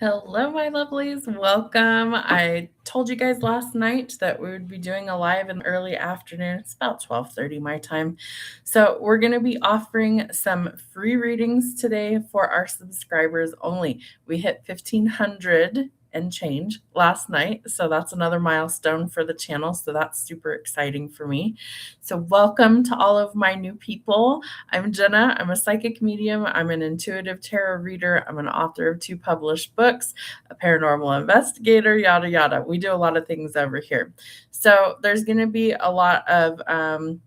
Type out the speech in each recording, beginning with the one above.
Hello, my lovelies. Welcome. I told you guys last night that we would be doing a live in the early afternoon. It's about 12:30 my time. So, we're going to be offering some free readings today for our subscribers only. We hit 1,500 and change last night. So, that's another milestone for the channel. So, that's super exciting for me. So, welcome to all of my new people. I'm Jenna. I'm a psychic medium. I'm an intuitive tarot reader. I'm an author of 2 published books, a paranormal investigator, yada, yada. We do a lot of things over here. So there's going to be a lot of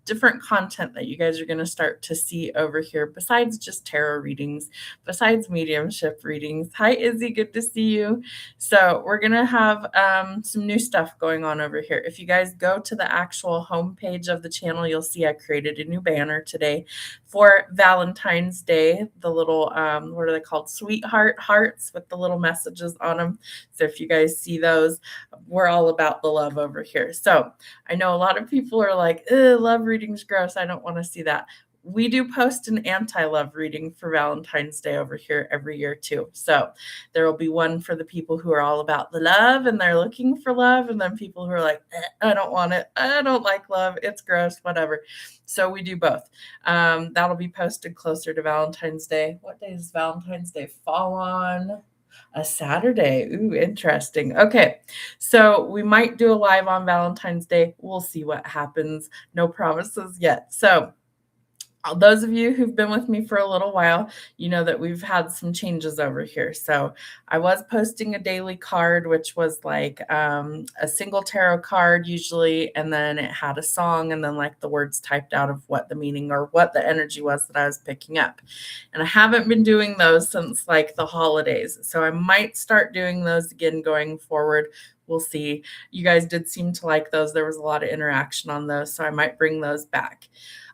different content that you guys are going to start to see over here besides just tarot readings, besides mediumship readings. Hi, Izzy. Good to see you. So we're going to have some new stuff going on over here. If you guys go to the actual homepage of the channel, you'll see I created a new banner today for Valentine's Day, the little, what are they called? Sweetheart hearts with the little messages on them. So if you guys see those, we're all about the love over here. So I know a lot of people are like, love reading's gross. I don't want to see that. We do post an anti-love reading for Valentine's Day over here every year too. So there will be one for the people who are all about the love and they're looking for love, and then people who are like, I don't want it. I don't like love. It's gross, whatever. So we do both. That'll be posted closer to Valentine's Day. What day does Valentine's Day fall on? A Saturday. Ooh, interesting. Okay. So we might do a live on Valentine's Day. We'll see what happens. No promises yet. So those of you who've been with me for a little while, you know that we've had some changes over here. So I was posting a daily card, which was like a single tarot card usually, and then it had a song and then like the words typed out of what the meaning or what the energy was that I was picking up. And I haven't been doing those since like the holidays. So I might start doing those again going forward. We'll see. You guys did seem to like those. There was a lot of interaction on those, so I might bring those back.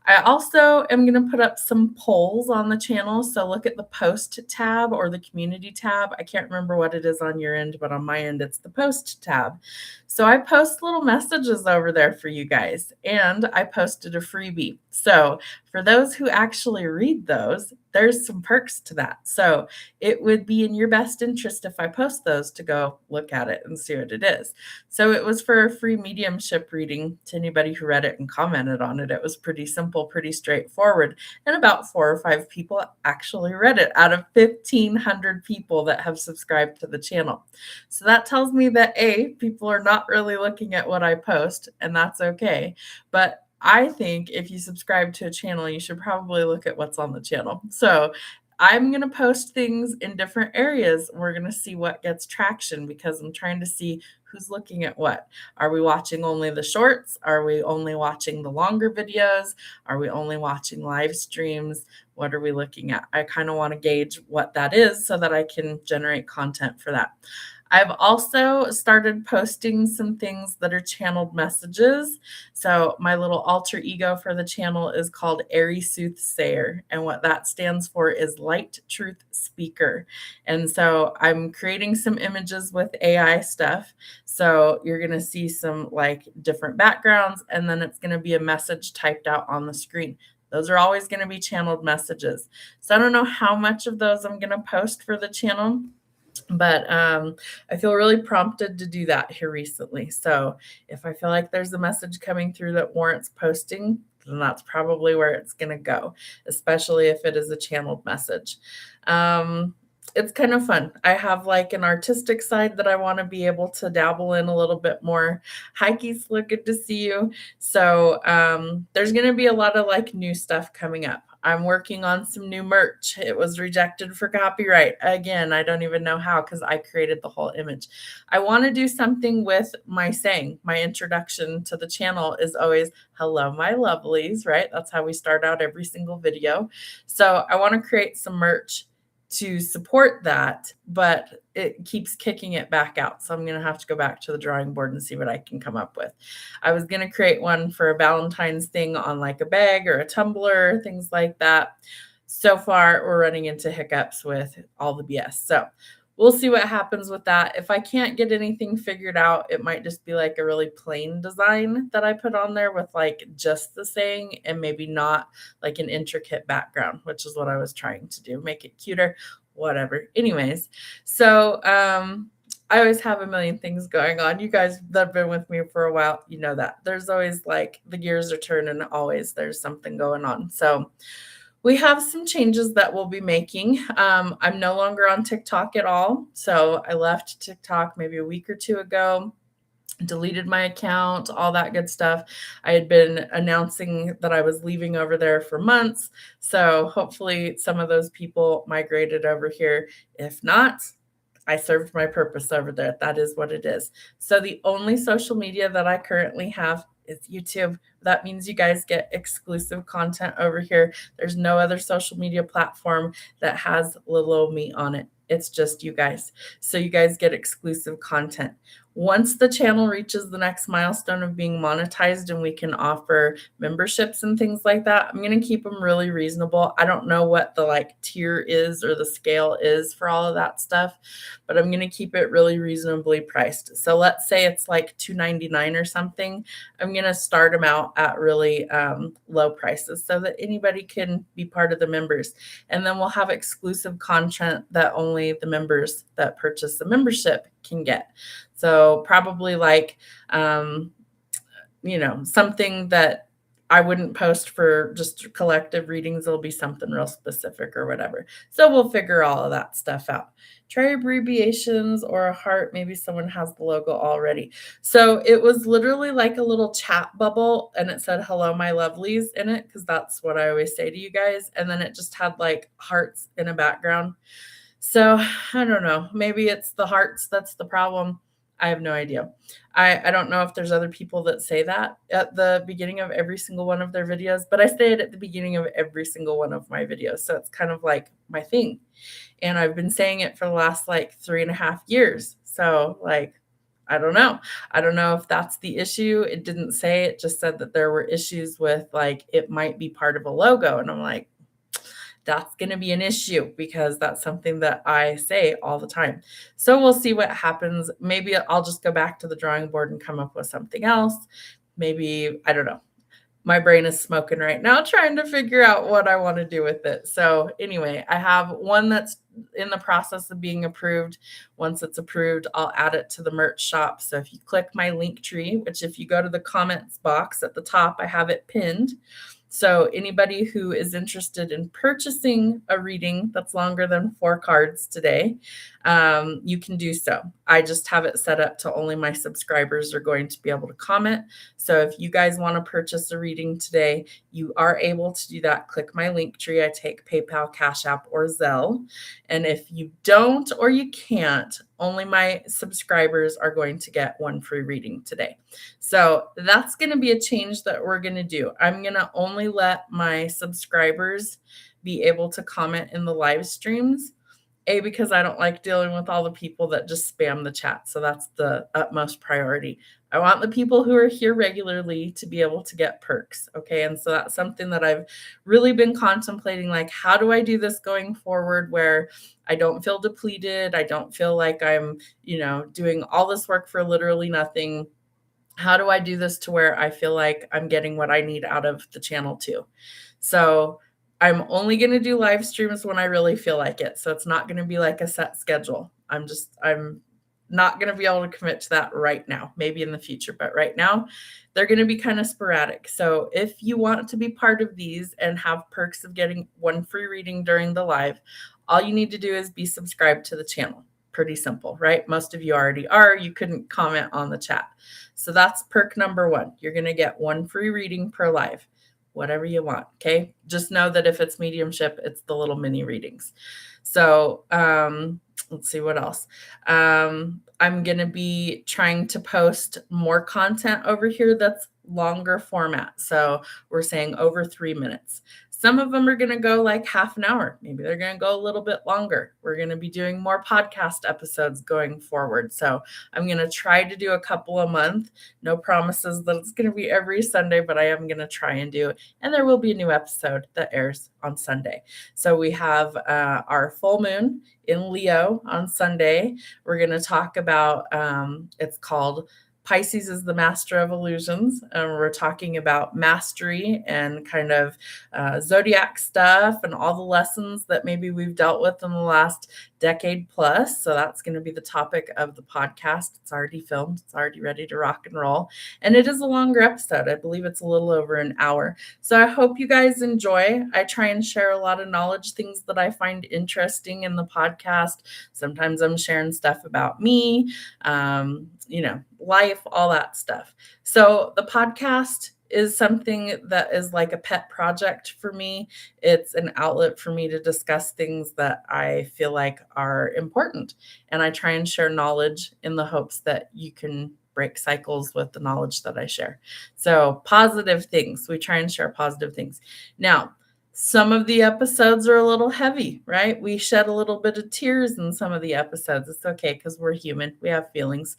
I also am going to put up some polls on the channel. So look at the post tab or the community tab. I can't remember what it is on your end, but on my end, it's the post tab. So I post little messages over there for you guys, and I posted a freebie. So for those who actually read those, there's some perks to that. So it would be in your best interest if I post those to go look at it and see what it is. So it was for a free mediumship reading to anybody who read it and commented on it. It was pretty simple, pretty straightforward. And about 4 or 5 people actually read it out of 1,500 people that have subscribed to the channel. So that tells me that people are not really looking at what I post, and that's okay. But I think if you subscribe to a channel, you should probably look at what's on the channel. So I'm going to post things in different areas. We're going to see what gets traction because I'm trying to see who's looking at what. Are we watching only the shorts? Are we only watching the longer videos? Are we only watching live streams? What are we looking at? I kind of want to gauge what that is so that I can generate content for that. I've also started posting some things that are channeled messages. So my little alter ego for the channel is called Airy Soothsayer. And what that stands for is Light Truth Speaker. And so I'm creating some images with AI stuff. So you're going to see some like different backgrounds, and then it's going to be a message typed out on the screen. Those are always going to be channeled messages. So I don't know how much of those I'm going to post for the channel, but I feel really prompted to do that here recently. So if I feel like there's a message coming through that warrants posting, then that's probably where it's going to go, especially if it is a channeled message. It's kind of fun. I have like an artistic side that I want to be able to dabble in a little bit more. Hi, Keisla, good to see you. So there's going to be a lot of like new stuff coming up. I'm working on some new merch. It was rejected for copyright. Again, I don't even know how because I created the whole image. I want to do something with my saying. My introduction to the channel is always, hello, my lovelies, right? That's how we start out every single video. So I want to create some merch to support that, but it keeps kicking it back out. So I'm going to have to go back to the drawing board and see what I can come up with. I was going to create one for a Valentine's thing on like a bag or a tumbler, things like that. So far, we're running into hiccups with all the BS. So we'll see what happens with that. If I can't get anything figured out, it might just be like a really plain design that I put on there with like just the saying and maybe not like an intricate background, which is what I was trying to do, make it cuter. whatever. Anyways, so I always have a million things going on. You guys that have been with me for a while, you know that. There's always like the gears are turning, always there's something going on. So we have some changes that we'll be making. I'm no longer on TikTok at all. So I left TikTok maybe a week or two ago, deleted my account, all that good stuff. I had been announcing that I was leaving over there for months. So hopefully some of those people migrated over here. If not, I served my purpose over there. That is what it is. So the only social media that I currently have is YouTube. That means you guys get exclusive content over here. There's no other social media platform that has little old me on it. It's just you guys. So you guys get exclusive content. Once the channel reaches the next milestone of being monetized and we can offer memberships and things like that, I'm going to keep them really reasonable. I don't know what the like tier is or the scale is for all of that stuff, but I'm going to keep it really reasonably priced. So let's say it's like $2.99 or something. I'm going to start them out at really low prices so that anybody can be part of the members. And then we'll have exclusive content that only the members that purchase the membership can get. So probably like, something that I wouldn't post for just collective readings. It'll be something real specific or whatever. So we'll figure all of that stuff out. Try abbreviations or a heart. Maybe someone has the logo already. So it was literally like a little chat bubble and it said, "Hello, my lovelies" in it, because that's what I always say to you guys. And then it just had like hearts in a background. So I don't know. Maybe it's the hearts that's the problem. I have no idea. I don't know if there's other people that say that at the beginning of every single one of their videos, but I say it at the beginning of every single one of my videos. So it's kind of like my thing. And I've been saying it for the last like 3.5 years. So like, I don't know. I don't know if that's the issue. It didn't say, it just said that there were issues with like, it might be part of a logo. And I'm like, that's going to be an issue because that's something that I say all the time. So we'll see what happens. Maybe I'll just go back to the drawing board and come up with something else. Maybe, I don't know. My brain is smoking right now trying to figure out what I want to do with it. So anyway, I have one that's in the process of being approved. Once it's approved, I'll add it to the merch shop. So if you click my Linktree, which if you go to the comments box at the top, I have it pinned. So anybody who is interested in purchasing a reading that's longer than 4 cards today, you can do so. I just have it set up to only my subscribers are going to be able to comment. So if you guys want to purchase a reading today, you are able to do that. Click my Linktree. I take PayPal, Cash App, or Zelle. And if you don't or you can't, only my subscribers are going to get one free reading today. So that's going to be a change that we're going to do. I'm going to only let my subscribers be able to comment in the live streams. Because I don't like dealing with all the people that just spam the chat. So that's the utmost priority. I want the people who are here regularly to be able to get perks. Okay. And so that's something that I've really been contemplating. Like, how do I do this going forward where I don't feel depleted? I don't feel like I'm, doing all this work for literally nothing. How do I do this to where I feel like I'm getting what I need out of the channel too? So I'm only going to do live streams when I really feel like it. So it's not going to be like a set schedule. I'm not going to be able to commit to that right now, maybe in the future, but right now they're going to be kind of sporadic. So if you want to be part of these and have perks of getting one free reading during the live, all you need to do is be subscribed to the channel. Pretty simple, right? Most of you already are. You couldn't comment on the chat. So that's perk number 1. You're going to get one free reading per live. Whatever you want. Okay. Just know that if it's mediumship, it's the little mini readings. So, let's see what else. I'm going to be trying to post more content over here that's longer format. So we're saying over 3 minutes. Some of them are going to go like half an hour. Maybe they're going to go a little bit longer. We're going to be doing more podcast episodes going forward. So I'm going to try to do a couple a month. No promises that it's going to be every Sunday, but I am going to try and do. And there will be a new episode that airs on Sunday. So we have our full moon in Leo on Sunday. We're going to talk about, it's called Pisces is the master of illusions. We're talking about mastery and kind of zodiac stuff and all the lessons that maybe we've dealt with in the last decade plus. So that's going to be the topic of the podcast. It's already filmed, it's already ready to rock and roll. And it is a longer episode. I believe it's a little over an hour. So I hope you guys enjoy. I try and share a lot of knowledge, things that I find interesting in the podcast. Sometimes I'm sharing stuff about me, life, all that stuff. So the podcast is something that is like a pet project for me. It's an outlet for me to discuss things that I feel like are important. And I try and share knowledge in the hopes that you can break cycles with the knowledge that I share. So positive things. We try and share positive things. Now, some of the episodes are a little heavy, right? We shed a little bit of tears in some of the episodes. It's okay because we're human. We have feelings.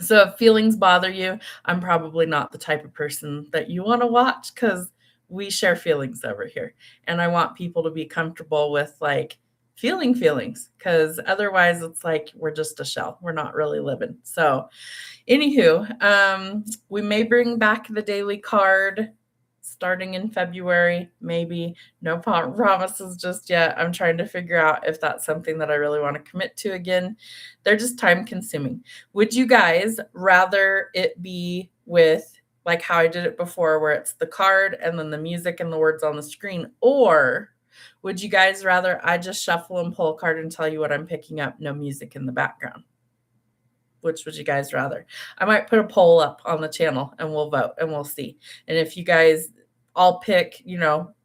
So if feelings bother you, I'm probably not the type of person that you want to watch because we share feelings over here. And I want people to be comfortable with like feeling feelings because otherwise it's like we're just a shell. We're not really living. So anywho, we may bring back the daily card starting in February, maybe. No promises just yet. I'm trying to figure out if that's something that I really want to commit to again. They're just time consuming. Would you guys rather it be with like how I did it before, where it's the card and then the music and the words on the screen? Or would you guys rather I just shuffle and pull a card and tell you what I'm picking up, no music in the background? Which would you guys rather? I might put a poll up on the channel and we'll vote and we'll see. And if you guys all pick,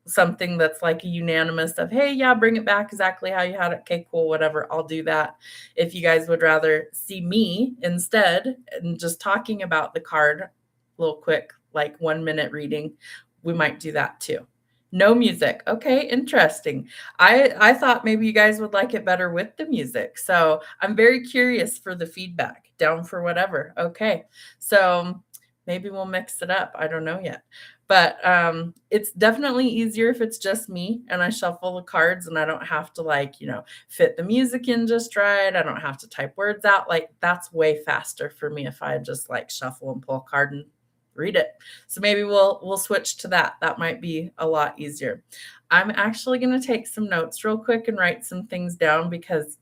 something that's like a unanimous of, hey, yeah, bring it back exactly how you had it. Okay, cool, whatever. I'll do that. If you guys would rather see me instead and just talking about the card, a little quick, like 1 minute reading, we might do that too. No music. Okay, interesting. I thought maybe you guys would like it better with the music. So I'm very curious for the feedback. Down for whatever. Okay. So maybe we'll mix it up. I don't know yet. But it's definitely easier if it's just me and I shuffle the cards and I don't have to fit the music in just right. I don't have to type words out. Like that's way faster for me if I just like shuffle and pull a card and read it. So maybe we'll switch to that. That might be a lot easier. I'm actually going to take some notes real quick and write some things down because,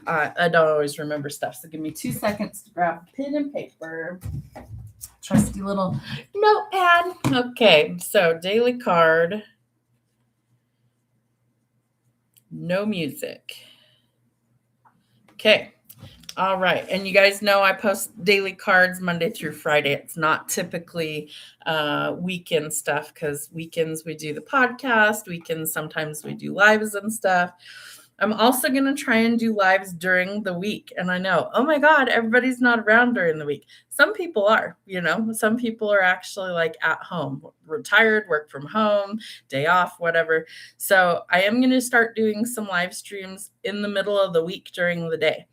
I don't always remember stuff. So give me 2 seconds to grab a pen and paper. Trusty little notepad. Okay, so daily card. No music. Okay. All right. And you guys know I post daily cards Monday through Friday. It's not typically weekend stuff because weekends we do the podcast. Weekends sometimes we do lives and stuff. I'm also going to try and do lives during the week. And I know, oh my God, everybody's not around during the week. Some people are, some people are actually like at home, retired, work from home, day off, whatever. So I am going to start doing some live streams in the middle of the week during the day.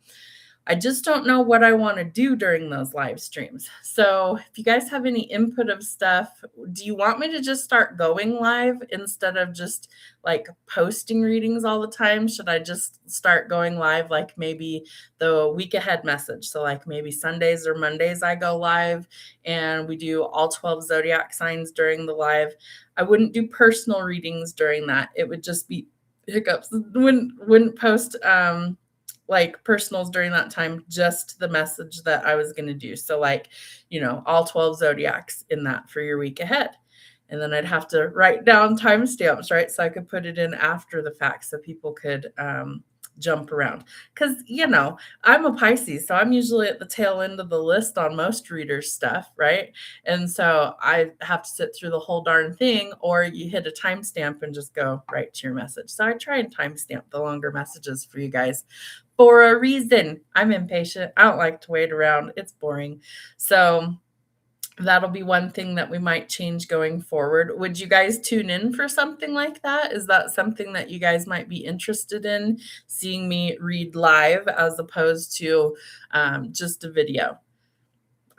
I just don't know what I want to do during those live streams. So if you guys have any input of stuff, do you want me to just start going live instead of just like posting readings all the time? Should I just start going live like maybe the week ahead message? So like maybe Sundays or Mondays I go live and we do all 12 zodiac signs during the live. I wouldn't do personal readings during that. It would just be hiccups. Wouldn't post like personals during that time, just the message that I was going to do. So like, all 12 zodiacs in that for your week ahead. And then I'd have to write down timestamps, right? So I could put it in after the fact so people could jump around. Because, I'm a Pisces, so I'm usually at the tail end of the list on most readers' stuff, right? And so I have to sit through the whole darn thing, or you hit a timestamp and just go right to your message. So I try and timestamp the longer messages for you guys for a reason. I'm impatient. I don't like to wait around. It's boring. So that'll be one thing that we might change going forward. Would you guys tune in for something like that? Is that something that you guys might be interested in, seeing me read live as opposed to just a video?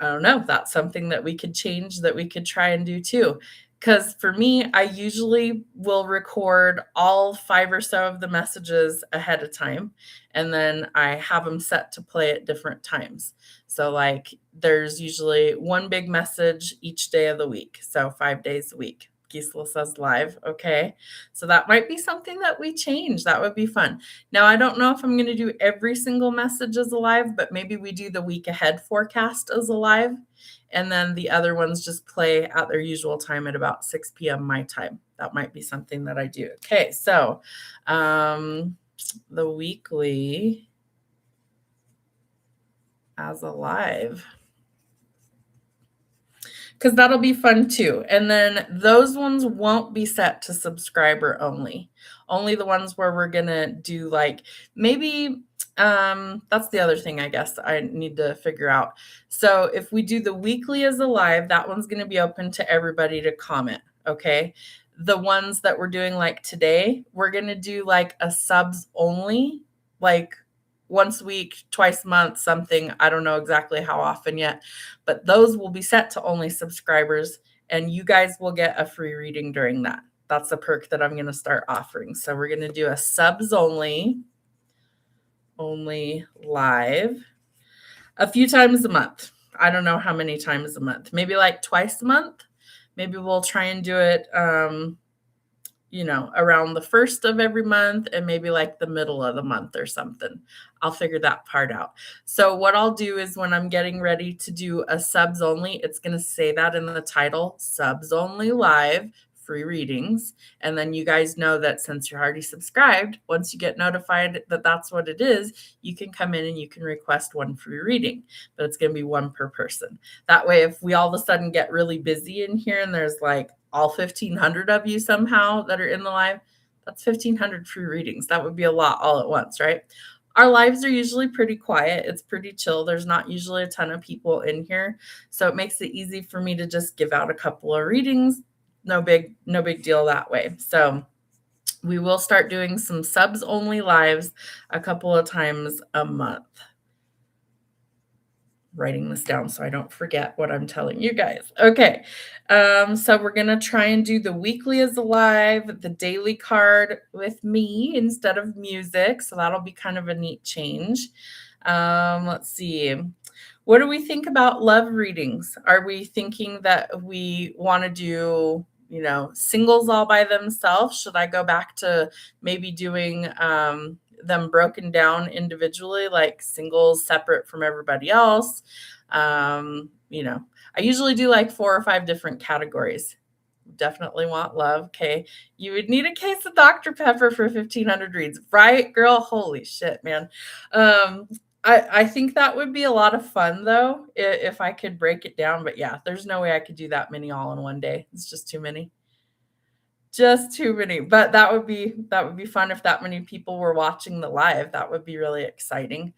I don't know if that's something that we could change, that we could try and do too. Because for me, I usually will record all 5 or so of the messages ahead of time, and then I have them set to play at different times. So, like, there's usually one big message each day of the week, so 5 days a week. Gisela says live, okay. So that might be something that we change. That would be fun. Now, I don't know if I'm gonna do every single message as a live, but maybe we do the week ahead forecast as a live, and then the other ones just play at their usual time at about 6 p.m. my time. That might be something that I do. Okay, so the weekly as a live, because that'll be fun too. And then those ones won't be set to subscriber only. Only the ones where we're gonna do like maybe that's the other thing I guess I need to figure out. So if we do the weekly as a live, that one's gonna be open to everybody to comment. Okay. The ones that we're doing like today, we're gonna do like a subs only, like once a week, twice a month, something. I don't know exactly how often yet, but those will be set to only subscribers, and you guys will get a free reading during that. That's a perk that I'm going to start offering. So we're going to do a subs only live a few times a month. I don't know how many times a month, maybe like twice a month. Maybe we'll try and do it around the first of every month and maybe like the middle of the month or something. I'll figure that part out. So what I'll do is when I'm getting ready to do a subs only, it's going to say that in the title, subs only live, free readings. And then you guys know that since you're already subscribed, once you get notified that that's what it is, you can come in and you can request one free reading, but it's going to be one per person. That way, if we all of a sudden get really busy in here and there's like all 1,500 of you somehow that are in the live, that's 1,500 free readings. That would be a lot all at once, right? Our lives are usually pretty quiet. It's pretty chill. There's not usually a ton of people in here. So it makes it easy for me to just give out a couple of readings. No big deal that way. So we will start doing some subs only lives a couple of times a month. Writing this down so I don't forget what I'm telling you guys. Okay. So we're going to try and do the weekly as a live, the daily card with me instead of music. So that'll be kind of a neat change. Let's see. What do we think about love readings? Are we thinking that we want to do, singles all by themselves? Should I go back to maybe doing them broken down individually, like singles separate from everybody else? I usually do like 4 or 5 different categories. Definitely want love. Okay. You would need a case of Dr. Pepper for 1,500 reads, right, girl? Holy shit, man. I think that would be a lot of fun though, if I could break it down. But yeah, there's no way I could do that many all in one day. It's just too many. Just too many. But that would be fun if that many people were watching the live. That would be really exciting.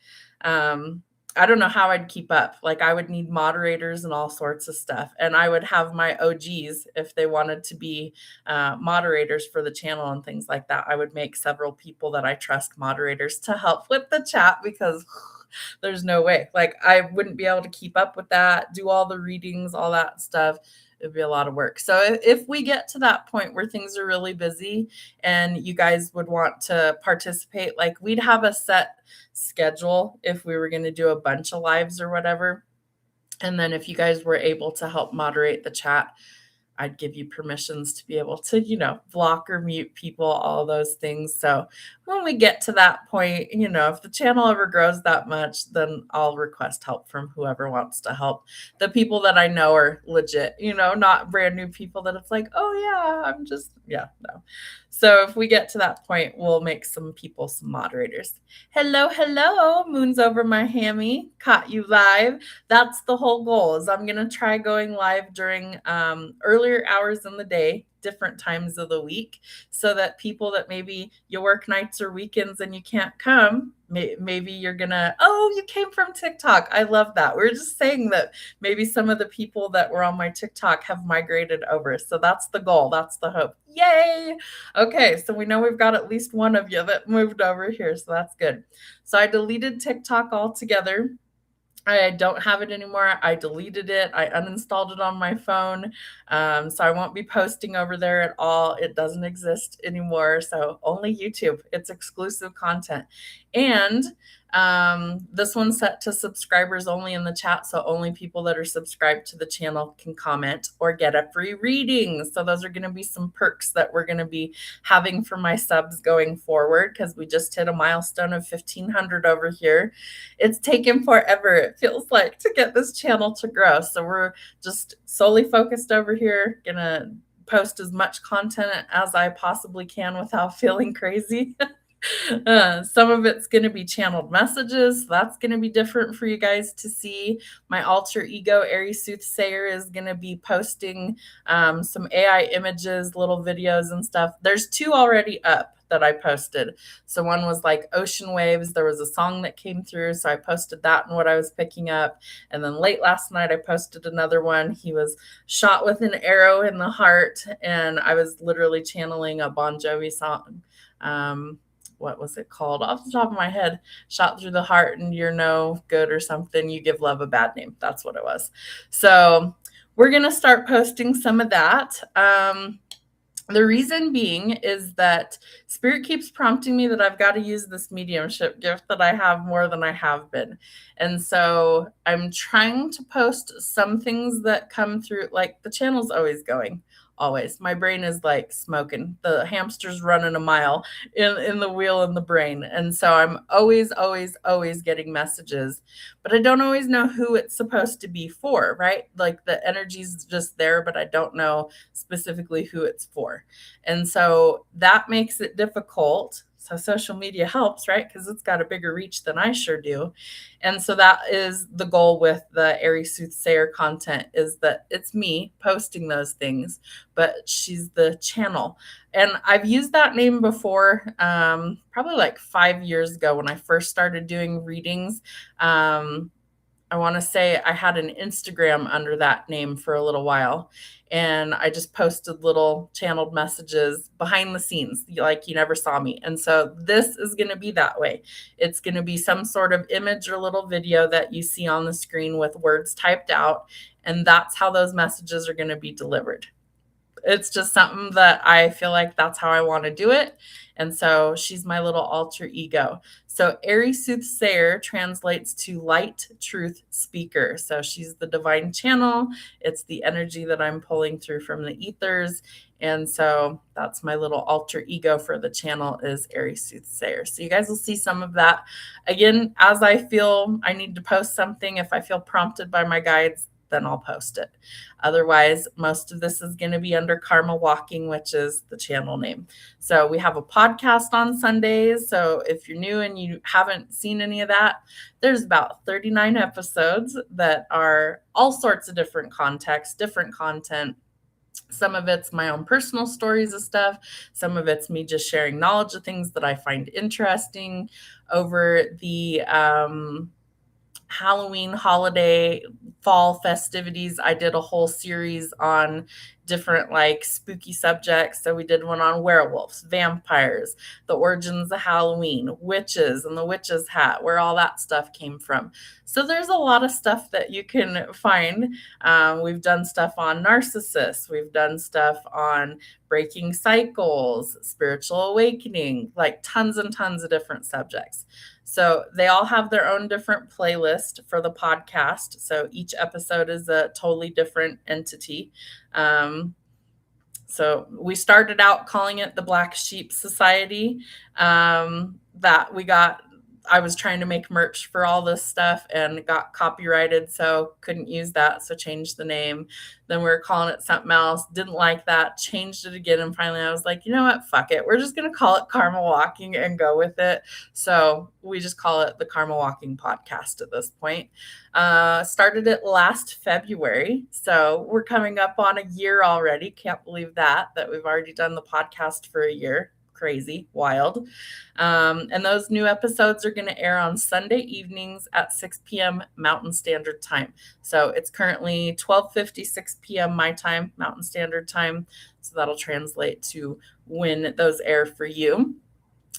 I don't know how I'd keep up. Like I would need moderators and all sorts of stuff. And I would have my OGs if they wanted to be moderators for the channel and things like that. I would make several people that I trust moderators to help with the chat because there's no way. Like I wouldn't be able to keep up with that, do all the readings, all that stuff. It'd be a lot of work. So if we get to that point where things are really busy and you guys would want to participate, like we'd have a set schedule if we were going to do a bunch of lives or whatever. And then if you guys were able to help moderate the chat, I'd give you permissions to be able to, block or mute people, all those things. So when we get to that point, if the channel ever grows that much, then I'll request help from whoever wants to help. The people that I know are legit, not brand new people that it's like, oh yeah, no. So if we get to that point, we'll make some people some moderators. Hello, moon's over my hammy. Caught you live. That's the whole goal is I'm going to try going live during earlier hours in the day, different times of the week, so that people that maybe you work nights or weekends and you can't come, maybe you're gonna, oh, you came from TikTok. I love that. We're just saying that maybe some of the people that were on my TikTok have migrated over. So that's the goal. That's the hope. Yay. Okay. So we know we've got at least one of you that moved over here. So that's good. So I deleted TikTok altogether. I don't have it anymore. I deleted it. I uninstalled it on my phone. So I won't be posting over there at all. It doesn't exist anymore. So only YouTube. It's exclusive content. And this one's set to subscribers only in the chat. So only people that are subscribed to the channel can comment or get a free reading. So those are going to be some perks that we're going to be having for my subs going forward, because we just hit a milestone of 1,500 over here. It's taken forever, it feels like, to get this channel to grow. So we're just solely focused over here, gonna post as much content as I possibly can without feeling crazy. Some of it's going to be channeled messages. That's going to be different for you guys to see. My alter ego, Aries Soothsayer, is going to be posting some AI images, little videos and stuff. There's 2 already up that I posted. So one was like ocean waves. There was a song that came through, so I posted that and what I was picking up. And then late last night, I posted another one. He was shot with an arrow in the heart, and I was literally channeling a Bon Jovi song. What was it called? Off the top of my head, shot through the heart and you're no good or something. You give love a bad name. That's what it was. So we're going to start posting some of that. The reason being is that Spirit keeps prompting me that I've got to use this mediumship gift that I have more than I have been. And so I'm trying to post some things that come through, like the channel's always going. Always. My brain is like smoking. The hamster's running a mile in the wheel in the brain. And so I'm always getting messages, but I don't always know who it's supposed to be for, right? Like the energy's just there, but I don't know specifically who it's for. And so that makes it difficult. So social media helps, right? Because it's got a bigger reach than I sure do. And so that is the goal with the Aries Soothsayer content, is that it's me posting those things, but she's the channel. And I've used that name before, probably like 5 years ago when I first started doing readings. I want to say I had an Instagram under that name for a little while, and I just posted little channeled messages behind the scenes, like you never saw me. And so this is going to be that way. It's going to be some sort of image or little video that you see on the screen with words typed out, and that's how those messages are going to be delivered. It's just something that I feel like that's how I want to do it. And so she's my little alter ego. So Aries Soothsayer translates to light truth speaker. So she's the divine channel. It's the energy that I'm pulling through from the ethers. And so that's my little alter ego for the channel, is Aries Soothsayer. So you guys will see some of that. Again, as I feel I need to post something, if I feel prompted by my guides, then I'll post it. Otherwise, most of this is going to be under Karma Walking, which is the channel name. So we have a podcast on Sundays. So if you're new and you haven't seen any of that, there's about 39 episodes that are all sorts of different contexts, different content. Some of it's my own personal stories of stuff. Some of it's me just sharing knowledge of things that I find interesting. Over the Halloween holiday fall festivities, I did a whole series on different like spooky subjects. So we did one on werewolves, vampires, the origins of Halloween, witches and the witch's hat, where all that stuff came from. So there's a lot of stuff that you can find. We've done stuff on narcissists. We've done stuff on breaking cycles, spiritual awakening, like tons and tons of different subjects. So they all have their own different playlist for the podcast. So each episode is a totally different entity. So we started out calling it the Black Sheep Society. I was trying to make merch for all this stuff and got copyrighted, so couldn't use that, so changed the name. Then we were calling it something else, didn't like that, changed it again, and finally I was like, you know what, fuck it. We're just going to call it Karma Walking and go with it. So we just call it the Karma Walking Podcast at this point. Started it last February, so we're coming up on a year already. Can't believe that we've already done the podcast for a year. Crazy, wild. And those new episodes are going to air on Sunday evenings at 6 p.m. Mountain Standard Time. So it's currently 12:56 p.m. my time, Mountain Standard Time. So that'll translate to when those air for you.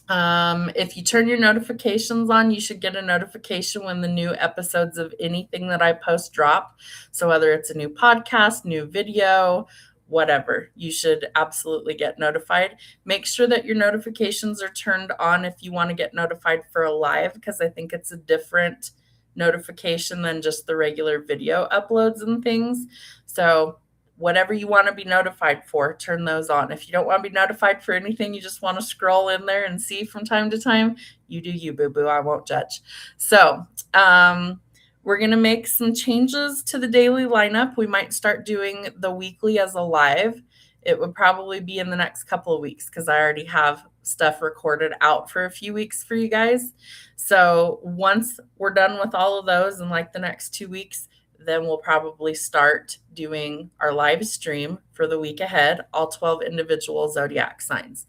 If you turn your notifications on, you should get a notification when the new episodes of anything that I post drop. So whether it's a new podcast, new video, whatever, you should absolutely get notified. Make sure that your notifications are turned on if you want to get notified for a live, because I think it's a different notification than just the regular video uploads and things. So whatever you want to be notified for, turn those on. If you don't want to be notified for anything, you just want to scroll in there and see from time to time, you do you, boo boo. I won't judge. So, we're going to make some changes to the daily lineup. We might start doing the weekly as a live. It would probably be in the next couple of weeks because I already have stuff recorded out for a few weeks for you guys. So once we're done with all of those in like the next 2 weeks, then we'll probably start doing our live stream for the week ahead, all 12 individual zodiac signs.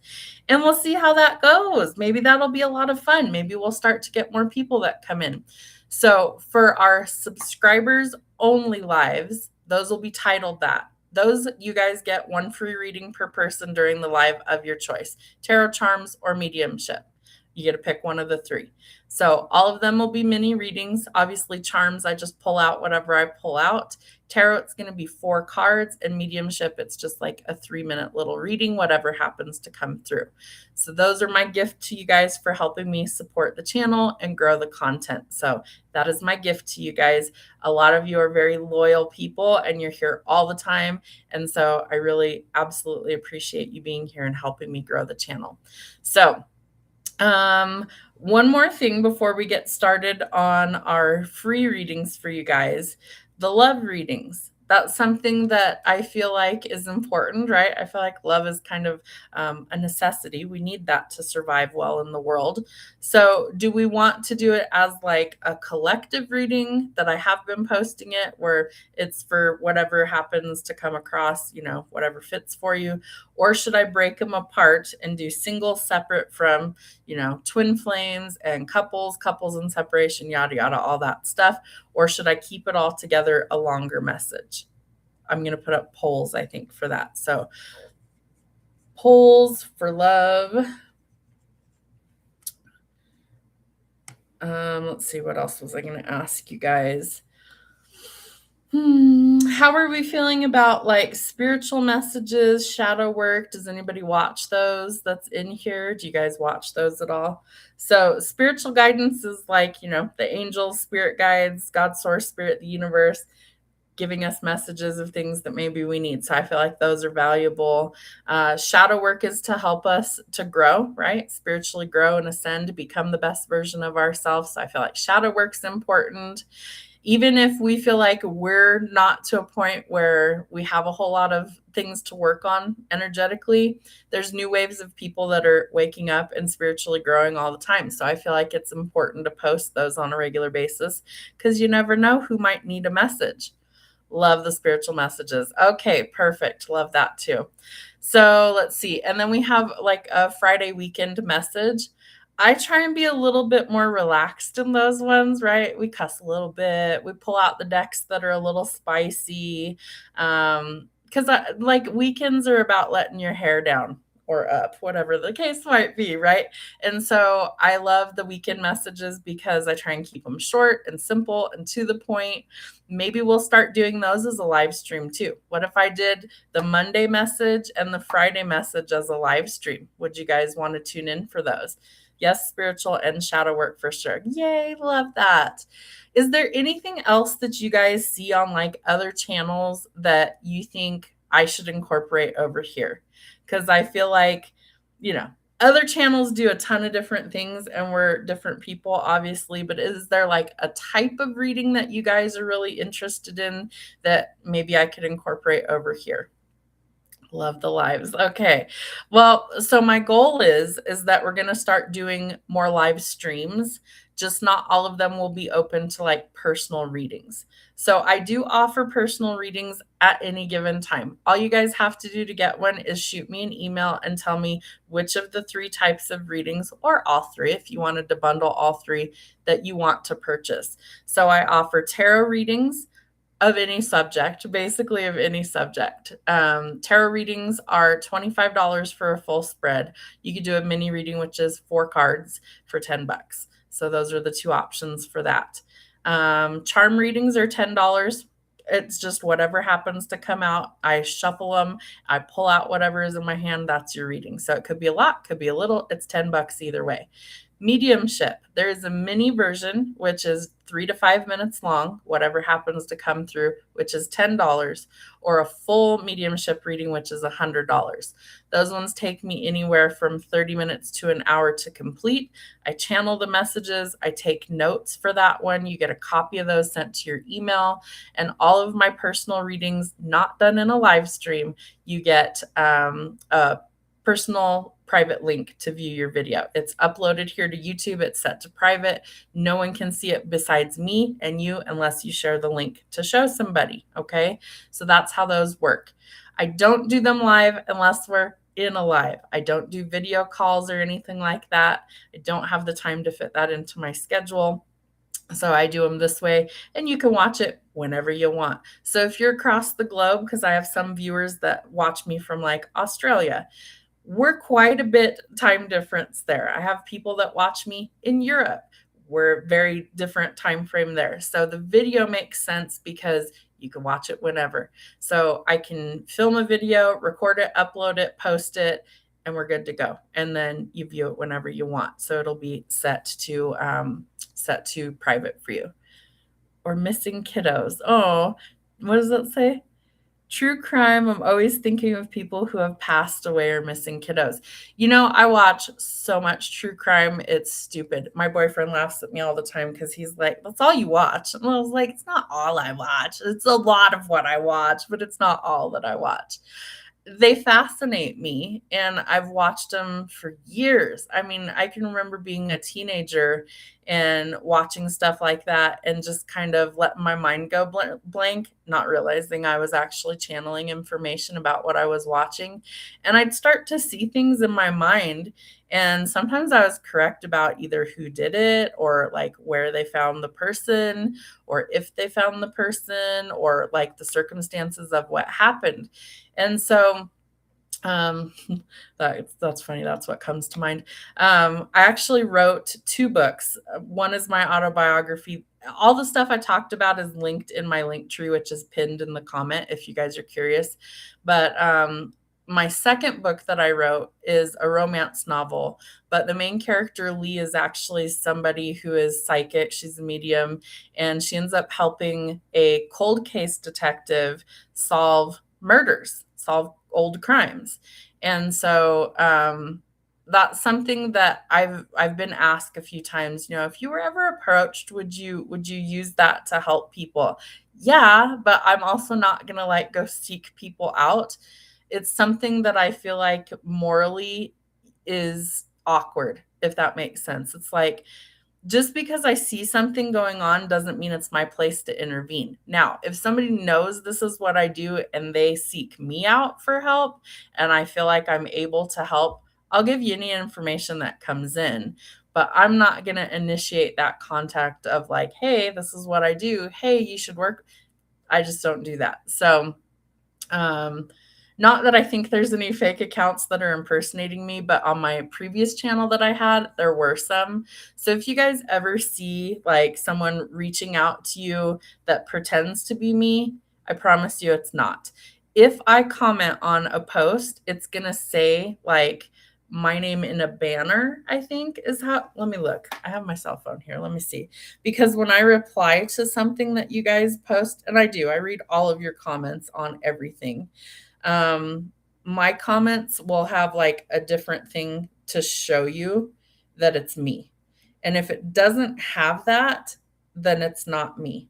And we'll see how that goes. Maybe that'll be a lot of fun. Maybe we'll start to get more people that come in. So for our subscribers only lives, those will be titled that. Those, you guys get one free reading per person during the live of your choice, tarot, charms, or mediumship. You get to pick one of the three. So all of them will be mini readings. Obviously, charms, I just pull out whatever I pull out. Tarot, it's going to be 4 cards, and mediumship, it's just like a 3-minute little reading, whatever happens to come through. So those are my gift to you guys for helping me support the channel and grow the content. So that is my gift to you guys. A lot of you are very loyal people and you're here all the time. And so I really absolutely appreciate you being here and helping me grow the channel. So one more thing before we get started on our free readings for you guys, the love readings. That's something that I feel like is important, right? I feel like love is kind of a necessity. We need that to survive well in the world. So do we want to do it as like a collective reading that I have been posting it where it's for whatever happens to come across, whatever fits for you? Or should I break them apart and do single separate from, twin flames and couples and separation, yada, yada, all that stuff? Or should I keep it all together, a longer message? I'm going to put up polls, I think, for that. So polls for love. Let's see, what else was I going to ask you guys? How are we feeling about like spiritual messages, shadow work? Does anybody watch those that's in here? Do you guys watch those at all? So spiritual guidance is like, the angels, spirit guides, God, source, spirit, the universe, giving us messages of things that maybe we need. So I feel like those are valuable. Shadow work is to help us to grow, right? Spiritually grow and ascend, to become the best version of ourselves. So I feel like shadow work's important. Even if we feel like we're not to a point where we have a whole lot of things to work on energetically, there's new waves of people that are waking up and spiritually growing all the time. So I feel like it's important to post those on a regular basis because you never know who might need a message. Love the spiritual messages. Okay, perfect. Love that too. So let's see. And then we have like a Friday weekend message. I try and be a little bit more relaxed in those ones, right? We cuss a little bit. We pull out the decks that are a little spicy. Because like weekends are about letting your hair down or up, whatever the case might be, right? And so I love the weekend messages because I try and keep them short and simple and to the point. Maybe we'll start doing those as a live stream too. What if I did the Monday message and the Friday message as a live stream? Would you guys want to tune in for those? Yes, spiritual and shadow work for sure. Yay, love that. Is there anything else that you guys see on like other channels that you think I should incorporate over here? Because I feel like, other channels do a ton of different things and we're different people, obviously, but is there like a type of reading that you guys are really interested in that maybe I could incorporate over here? Love the lives. Okay. Well, so my goal is that we're going to start doing more live streams. Just not all of them will be open to like personal readings. So I do offer personal readings at any given time. All you guys have to do to get one is shoot me an email and tell me which of the 3 types of readings, or all 3, if you wanted to bundle all 3, that you want to purchase. So I offer tarot readings, Of any subject, basically of any subject. Tarot readings are $25 for a full spread. You could do a mini reading, which is 4 cards for $10. So those are the two options for that. Charm readings are $10. It's just whatever happens to come out. I shuffle them. I pull out whatever is in my hand. That's your reading. So it could be a lot, could be a little. It's $10 either way. Mediumship. There is a mini version, which is 3 to 5 minutes long, whatever happens to come through, which is $10, or a full mediumship reading, which is $100. Those ones take me anywhere from 30 minutes to an hour to complete. I channel the messages. I take notes for that one. You get a copy of those sent to your email. And all of my personal readings, not done in a live stream, you get a personal private link to view your video. It's uploaded here to YouTube. It's set to private. No one can see it besides me and you unless you share the link to show somebody. Okay. So that's how those work. I don't do them live unless we're in a live. I don't do video calls or anything like that. I don't have the time to fit that into my schedule. So I do them this way, and you can watch it whenever you want. So if you're across the globe, because I have some viewers that watch me from like Australia, we're quite a bit time difference there. I have people that watch me in Europe. We're very different time frame there. So the video makes sense because you can watch it whenever. So I can film a video, record it, upload it, post it, and we're good to go. And then you view it whenever you want. So it'll be set to private for you. Or missing kiddos. Oh, what does that say? True crime, I'm always thinking of people who have passed away or missing kiddos. You know, I watch so much true crime, it's stupid. My boyfriend laughs at me all the time because he's like, that's all you watch. And I was like, it's not all I watch. It's a lot of what I watch, but it's not all that I watch. They fascinate me, and I've watched them for years. I mean, I can remember being a teenager and watching stuff like that and just kind of letting my mind go blank, not realizing I was actually channeling information about what I was watching. And I'd start to see things in my mind. And sometimes I was correct about either who did it or like where they found the person or if they found the person or like the circumstances of what happened. And so um, that's funny. That's what comes to mind. I actually wrote 2 books. One is my autobiography. All the stuff I talked about is linked in my LINKTREE, which is pinned in the comment if you guys are curious. But my second book that I wrote is a romance novel, but the main character, Lee, is actually somebody who is psychic. She's a medium, and she ends up helping a cold case detective solve murders, solve old crimes. And so that's something that I've been asked a few times, you know, if you were ever approached, would you use that to help people? Yeah, but I'm also not going to like go seek people out. It's something that I feel like morally is awkward, if that makes sense. It's like, just because I see something going on doesn't mean it's my place to intervene. Now, if somebody knows this is what I do and they seek me out for help and I feel like I'm able to help, I'll give you any information that comes in. But I'm not going to initiate that contact of like, hey, this is what I do. Hey, you should work. I just don't do that. So, not that I think there's any fake accounts that are impersonating me, but on my previous channel that I had, there were some. So if you guys ever see like someone reaching out to you that pretends to be me, I promise you it's not. If I comment on a post, it's going to say like my name in a banner, I think is how, let me look. I have my cell phone here. Let me see. Because when I reply to something that you guys post, and I do, I read all of your comments on everything. My comments will have like a different thing to show you that it's me. And if it doesn't have that, then it's not me.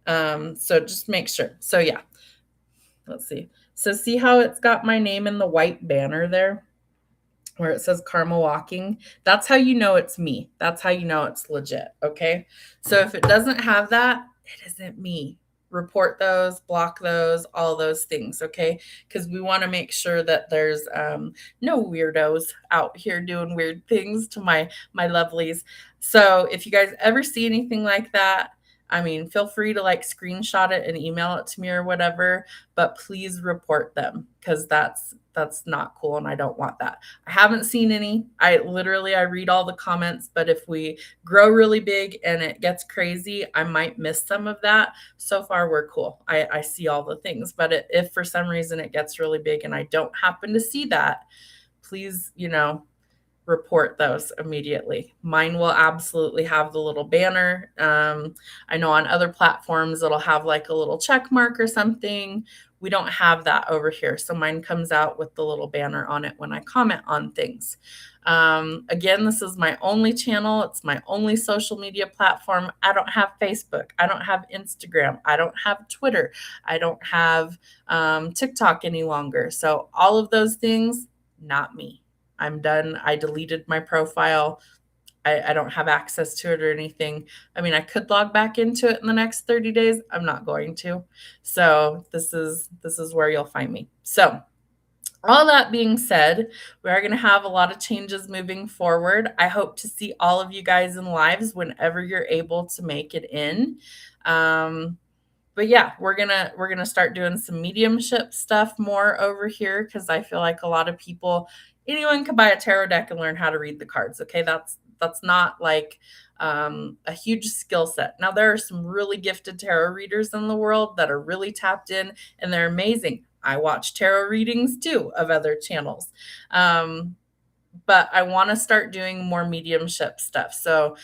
So just make sure. So yeah, let's see. So see how it's got my name in the white banner there where it says Karma Walking? That's how you know it's me. That's how you know it's legit. Okay. So if it doesn't have that, it isn't me. Report those, block those, all those things, okay? Because we want to make sure that there's no weirdos out here doing weird things to my lovelies. So if you guys ever see anything like that, I mean, feel free to like screenshot it and email it to me or whatever, but please report them because that's not cool and I don't want that. I haven't seen any. I read all the comments, but if we grow really big and it gets crazy, I might miss some of that. So far we're cool. I see all the things, but if for some reason it gets really big and I don't happen to see that, please, report those immediately. Mine will absolutely have the little banner. I know on other platforms it'll have like a little check mark or something. We don't have that over here. So mine comes out with the little banner on it when I comment on things. Again, this is my only channel. It's my only social media platform. I don't have Facebook. I don't have Instagram. I don't have Twitter. I don't have TikTok any longer. So all of those things, not me. I'm done. I deleted my profile. I don't have access to it or anything. I mean, I could log back into it in the next 30 days. I'm not going to. So this is where you'll find me. So all that being said, we are going to have a lot of changes moving forward. I hope to see all of you guys in lives whenever you're able to make it in. But yeah, we're gonna start doing some mediumship stuff more over here because I feel like a lot of people, anyone can buy a tarot deck and learn how to read the cards. Okay, that's not like a huge skill set. Now there are some really gifted tarot readers in the world that are really tapped in and they're amazing. I watch tarot readings too of other channels. But I want to start doing more mediumship stuff. So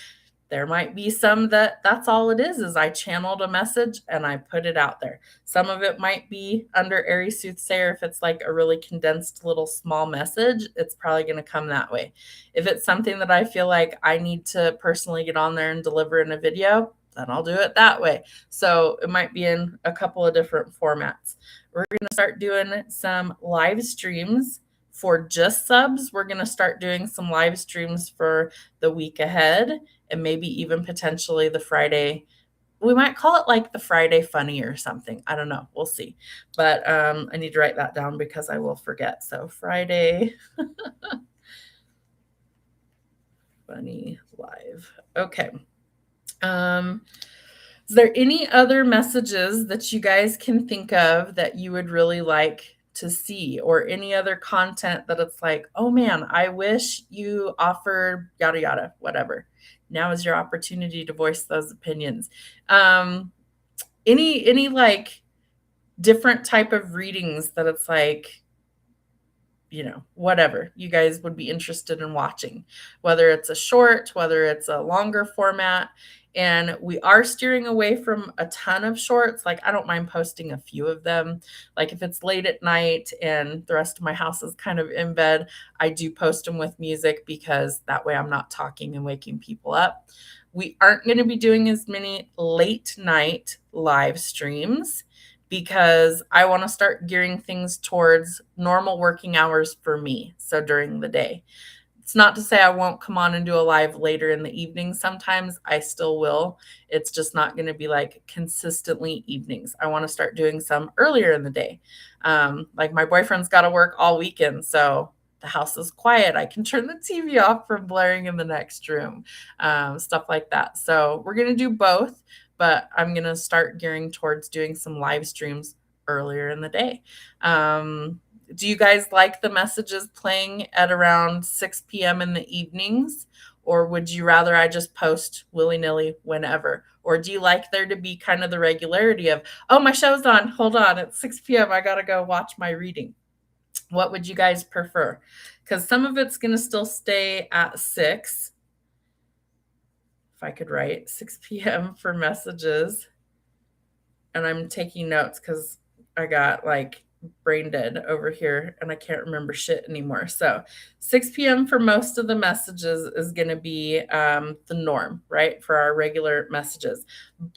there might be some that's all it is I channeled a message and I put it out there. Some of it might be under Aries Soothsayer. If it's like a really condensed little small message, it's probably going to come that way. If it's something that I feel like I need to personally get on there and deliver in a video, then I'll do it that way. So it might be in a couple of different formats. We're going to start doing some live streams for just subs. We're going to start doing some live streams for the week ahead and maybe even potentially the Friday. We might call it like the Friday funny or something. I don't know. We'll see. But I need to write that down because I will forget. So Friday funny live. Okay. Is there any other messages that you guys can think of that you would really like to see, or any other content that it's like, oh man, I wish you offered yada yada, whatever. Now is your opportunity to voice those opinions. Any like different type of readings that it's like, whatever you guys would be interested in watching, whether it's a short, whether it's a longer format. And we are steering away from a ton of shorts. Like, I don't mind posting a few of them. Like, if it's late at night and the rest of my house is kind of in bed, I do post them with music because that way I'm not talking and waking people up. We aren't going to be doing as many late night live streams because I want to start gearing things towards normal working hours for me. So during the day. It's not to say I won't come on and do a live later in the evening. Sometimes I still will. It's just not going to be like consistently evenings. I want to start doing some earlier in the day. Like my boyfriend's got to work all weekend. So the house is quiet. I can turn the TV off from blaring in the next room, stuff like that. So we're going to do both, but I'm going to start gearing towards doing some live streams earlier in the day. Do you guys like the messages playing at around 6 p.m. in the evenings? Or would you rather I just post willy-nilly whenever? Or do you like there to be kind of the regularity of, oh, my show's on. Hold on. It's 6 p.m. I got to go watch my reading. What would you guys prefer? Because some of it's going to still stay at 6. If I could write 6 p.m. for messages. And I'm taking notes because I got like brain dead over here and I can't remember shit anymore. So 6 p.m. for most of the messages is going to be the norm, right? For our regular messages.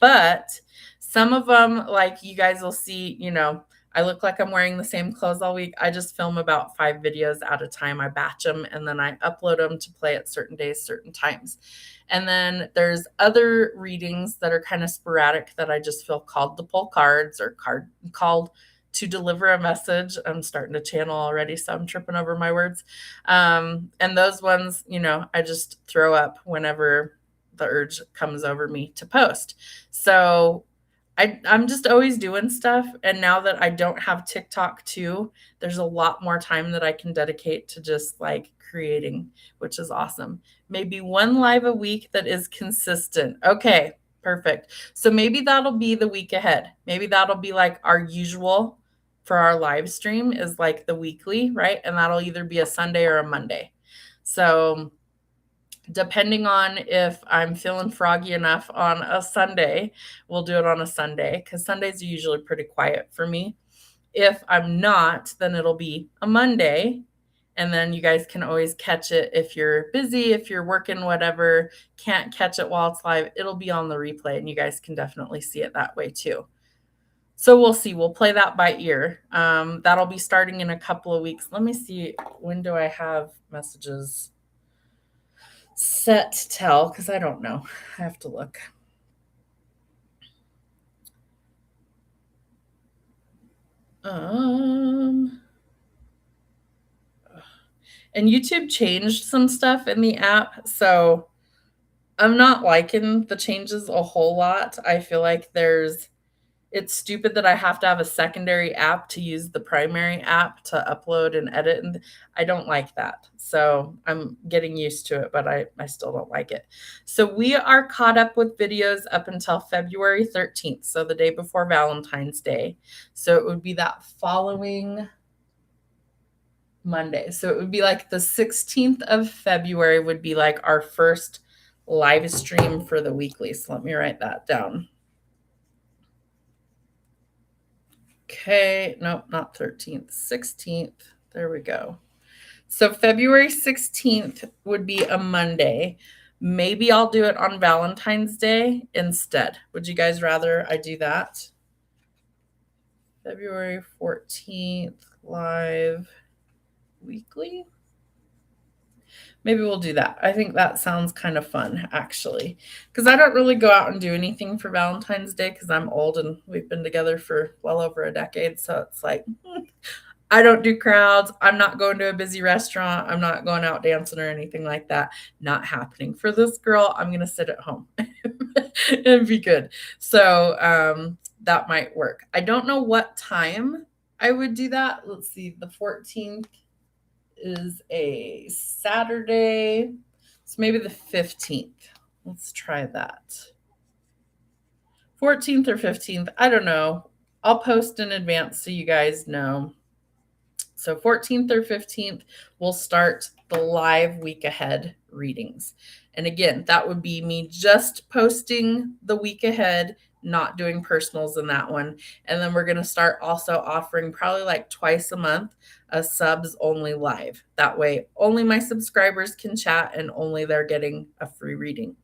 But some of them, like you guys will see, I look like I'm wearing the same clothes all week. I just film about 5 videos at a time. I batch them and then I upload them to play at certain days, certain times. And then there's other readings that are kind of sporadic that I just feel called to pull cards or called to deliver a message. I'm starting to channel already, so I'm tripping over my words. And those ones, I just throw up whenever the urge comes over me to post. So I'm just always doing stuff. And now that I don't have TikTok too, there's a lot more time that I can dedicate to just like creating, which is awesome. Maybe one live a week that is consistent. Okay, perfect. So maybe that'll be the week ahead. Maybe that'll be like our usual for our live stream is like the weekly, right? And that'll either be a Sunday or a Monday. So depending on if I'm feeling froggy enough on a Sunday, we'll do it on a Sunday because Sundays are usually pretty quiet for me. If I'm not, then it'll be a Monday. And then you guys can always catch it if you're busy, if you're working, whatever, can't catch it while it's live, it'll be on the replay and you guys can definitely see it that way too. So we'll see. We'll play that by ear. That'll be starting in a couple of weeks. Let me see. When do I have messages set to tell? Because I don't know. I have to look. And YouTube changed some stuff in the app. So I'm not liking the changes a whole lot. I feel like it's stupid that I have to have a secondary app to use the primary app to upload and edit. And I don't like that. So I'm getting used to it, but I still don't like it. So we are caught up with videos up until February 13th. So the day before Valentine's Day. So it would be that following Monday. So it would be like the 16th of February would be like our first live stream for the weekly. So let me write that down. Okay, nope, not 13th, 16th. There we go. So February 16th would be a Monday. Maybe I'll do it on Valentine's Day instead. Would you guys rather I do that? February 14th, live weekly. Maybe we'll do that. I think that sounds kind of fun, actually, because I don't really go out and do anything for Valentine's Day because I'm old and we've been together for well over a decade. So it's like, I don't do crowds. I'm not going to a busy restaurant. I'm not going out dancing or anything like that. Not happening for this girl. I'm going to sit at home and be good. So that might work. I don't know what time I would do that. Let's see. The 14th is a Saturday. So maybe the 15th. Let's try that. 14th or 15th. I don't know. I'll post in advance so you guys know. So 14th or 15th, we'll start the live week ahead readings. And again, that would be me just posting the week ahead, not doing personals in that one. And then we're going to start also offering probably like twice a month a subs only live. That way, only my subscribers can chat and only they're getting a free reading.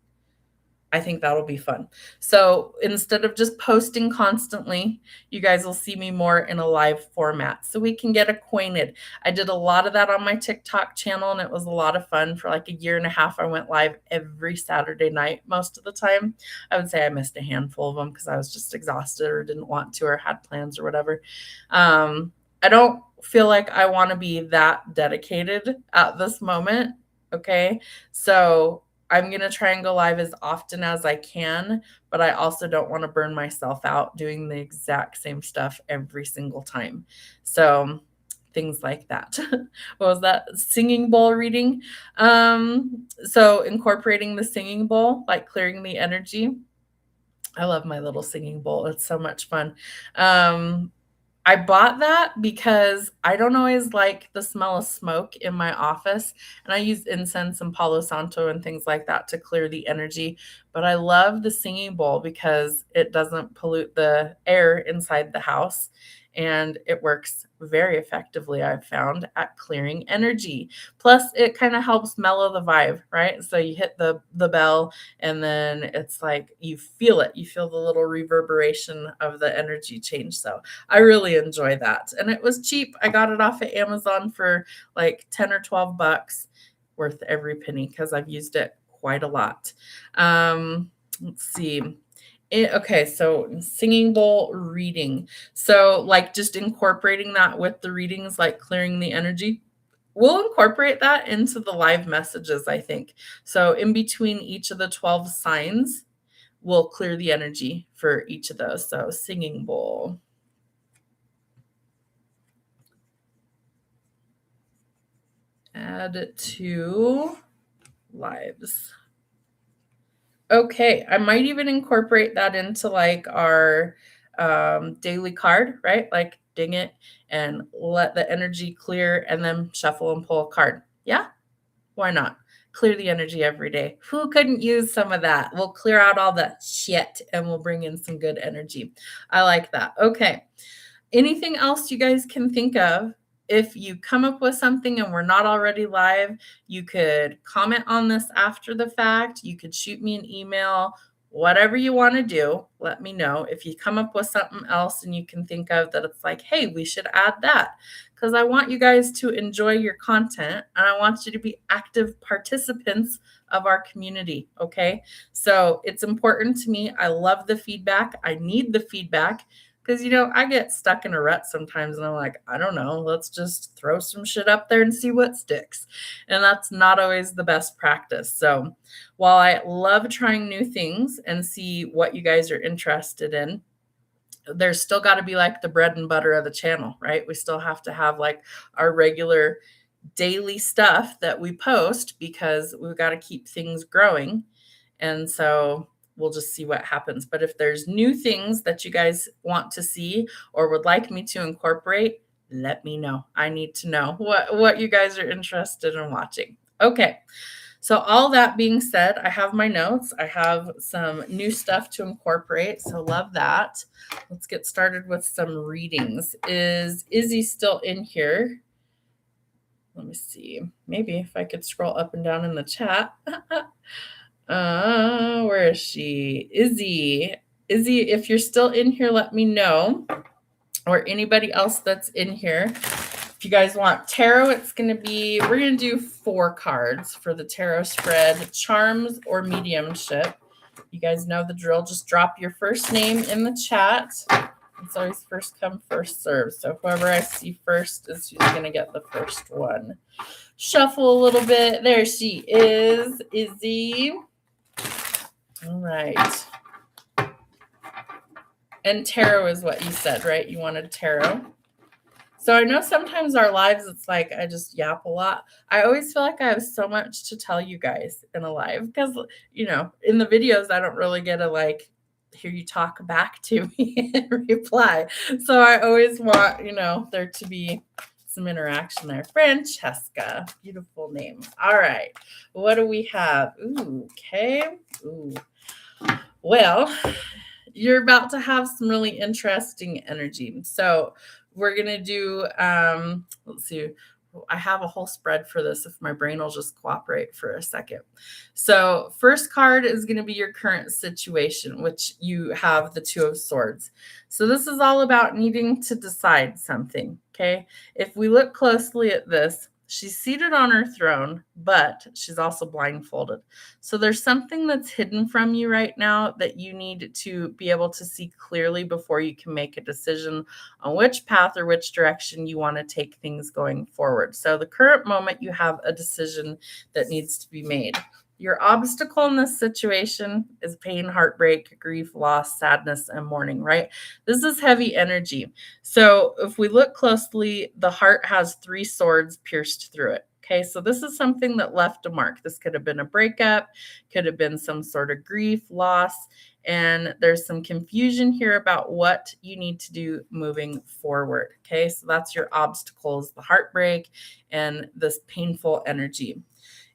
I think that'll be fun. So instead of just posting constantly, you guys will see me more in a live format so we can get acquainted. I did a lot of that on my TikTok channel and it was a lot of fun. For like a year and a half, I went live every Saturday night most of the time. I would say I missed a handful of them because I was just exhausted or didn't want to or had plans or whatever. I don't feel like I want to be that dedicated at this moment. Okay. So I'm going to try and go live as often as I can, but I also don't want to burn myself out doing the exact same stuff every single time. So things like that. What was that? Singing bowl reading. So incorporating the singing bowl, like clearing the energy. I love my little singing bowl. It's so much fun. I bought that because I don't always like the smell of smoke in my office. And I use incense and Palo Santo and things like that to clear the energy. But I love the singing bowl because it doesn't pollute the air inside the house. And it works very effectively, I've found, at clearing energy. Plus, it kind of helps mellow the vibe, right? So you hit the bell and then it's like you feel it. You feel the little reverberation of the energy change. So I really enjoy that. And it was cheap. I got it off of Amazon for like 10 or 12 bucks, worth every penny because I've used it quite a lot. Let's see. Okay, so singing bowl reading. So like just incorporating that with the readings, like clearing the energy. We'll incorporate that into the live messages, I think. So in between each of the 12 signs, we'll clear the energy for each of those. So singing bowl. Add to lives. Okay, I might even incorporate that into like our daily card, right? Like ding it and let the energy clear and then shuffle and pull a card. Yeah, why not? Clear the energy every day. Who couldn't use some of that? We'll clear out all the shit and we'll bring in some good energy. I like that. Okay. Anything else you guys can think of? If you come up with something and we're not already live, you could comment on this after the fact. You could shoot me an email, whatever you want to do. Let me know. If you come up with something else and you can think of that, it's like, hey, we should add that. Because I want you guys to enjoy your content and I want you to be active participants of our community. Okay. So it's important to me. I love the feedback. I need the feedback. Because, I get stuck in a rut sometimes and I'm like, I don't know, let's just throw some shit up there and see what sticks. And that's not always the best practice. So while I love trying new things and see what you guys are interested in, there's still got to be like the bread and butter of the channel, right? We still have to have like our regular daily stuff that we post because we've got to keep things growing. And so we'll just see what happens. But if there's new things that you guys want to see or would like me to incorporate, let me know. I need to know what you guys are interested in watching. Okay. So all that being said, I have my notes. I have some new stuff to incorporate. So love that. Let's get started with some readings. Is Izzy still in here? Let me see. Maybe if I could scroll up and down in the chat. Where is she? Izzy, if you're still in here, let me know. Or anybody else that's in here. If you guys want tarot, we're going to do 4 cards for the tarot spread, charms or mediumship. You guys know the drill. Just drop your first name in the chat. It's always first come, first serve. So whoever I see first is who's going to get the first one. Shuffle a little bit. There she is, Izzy. All right. And tarot is what you said, right? You wanted tarot. So I know sometimes our lives, it's like I just yap a lot. I always feel like I have so much to tell you guys in a live because, in the videos, I don't really get to like hear you talk back to me and reply. So I always want, there to be some interaction there. Francesca, beautiful name. All right. What do we have? Ooh, okay. Ooh. Well, you're about to have some really interesting energy. So we're going to do, let's see. I have a whole spread for this if my brain will just cooperate for a second. So first card is going to be your current situation, which you have the 2 of Swords. So this is all about needing to decide something, okay? If we look closely at this, she's seated on her throne, but she's also blindfolded. So there's something that's hidden from you right now that you need to be able to see clearly before you can make a decision on which path or which direction you want to take things going forward. So the current moment, you have a decision that needs to be made. Your obstacle in this situation is pain, heartbreak, grief, loss, sadness, and mourning, right? This is heavy energy. So if we look closely, the heart has 3 swords pierced through it. Okay, so this is something that left a mark. This could have been a breakup, could have been some sort of grief, loss, and there's some confusion here about what you need to do moving forward. Okay, so that's your obstacles, the heartbreak, and this painful energy.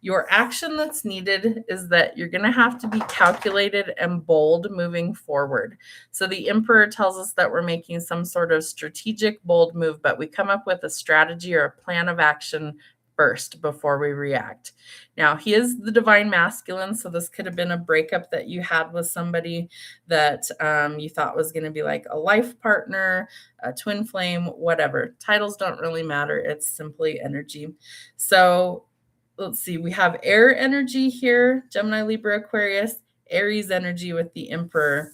Your action that's needed is that you're going to have to be calculated and bold moving forward. So the Emperor tells us that we're making some sort of strategic, bold move, but we come up with a strategy or a plan of action first before we react. Now, he is the divine masculine, so this could have been a breakup that you had with somebody that you thought was going to be like a life partner, a twin flame, whatever. Titles don't really matter. It's simply energy. So let's see, we have air energy here, Gemini, Libra, Aquarius, Aries energy with the Emperor.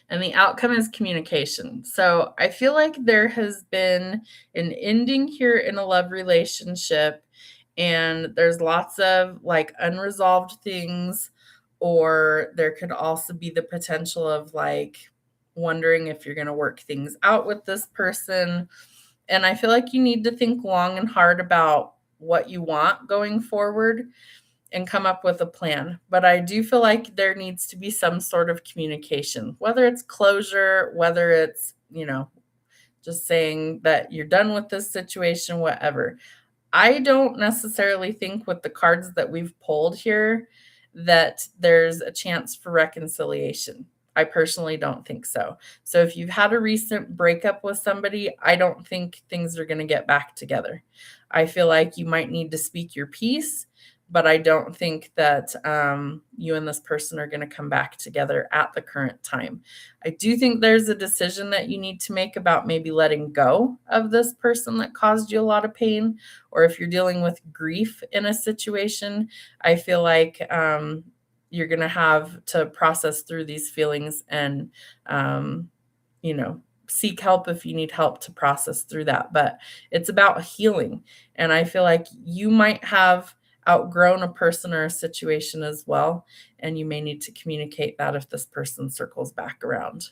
And the outcome is communication. So I feel like there has been an ending here in a love relationship, and there's lots of like unresolved things, or there could also be the potential of like wondering if you're going to work things out with this person. And I feel like you need to think long and hard about what you want going forward and come up with a plan. But I do feel like there needs to be some sort of communication, whether it's closure, whether it's, just saying that you're done with this situation, whatever. I don't necessarily think with the cards that we've pulled here that there's a chance for reconciliation. I personally don't think so. So if you've had a recent breakup with somebody, I don't think things are going to get back together. I feel like you might need to speak your piece, but I don't think that you and this person are going to come back together at the current time. I do think there's a decision that you need to make about maybe letting go of this person that caused you a lot of pain, or if you're dealing with grief in a situation, I feel like you're going to have to process through these feelings and, you know, seek help if you need help to process through that. But it's about healing. And I feel like you might have outgrown a person or a situation as well. And you may need to communicate that if this person circles back around.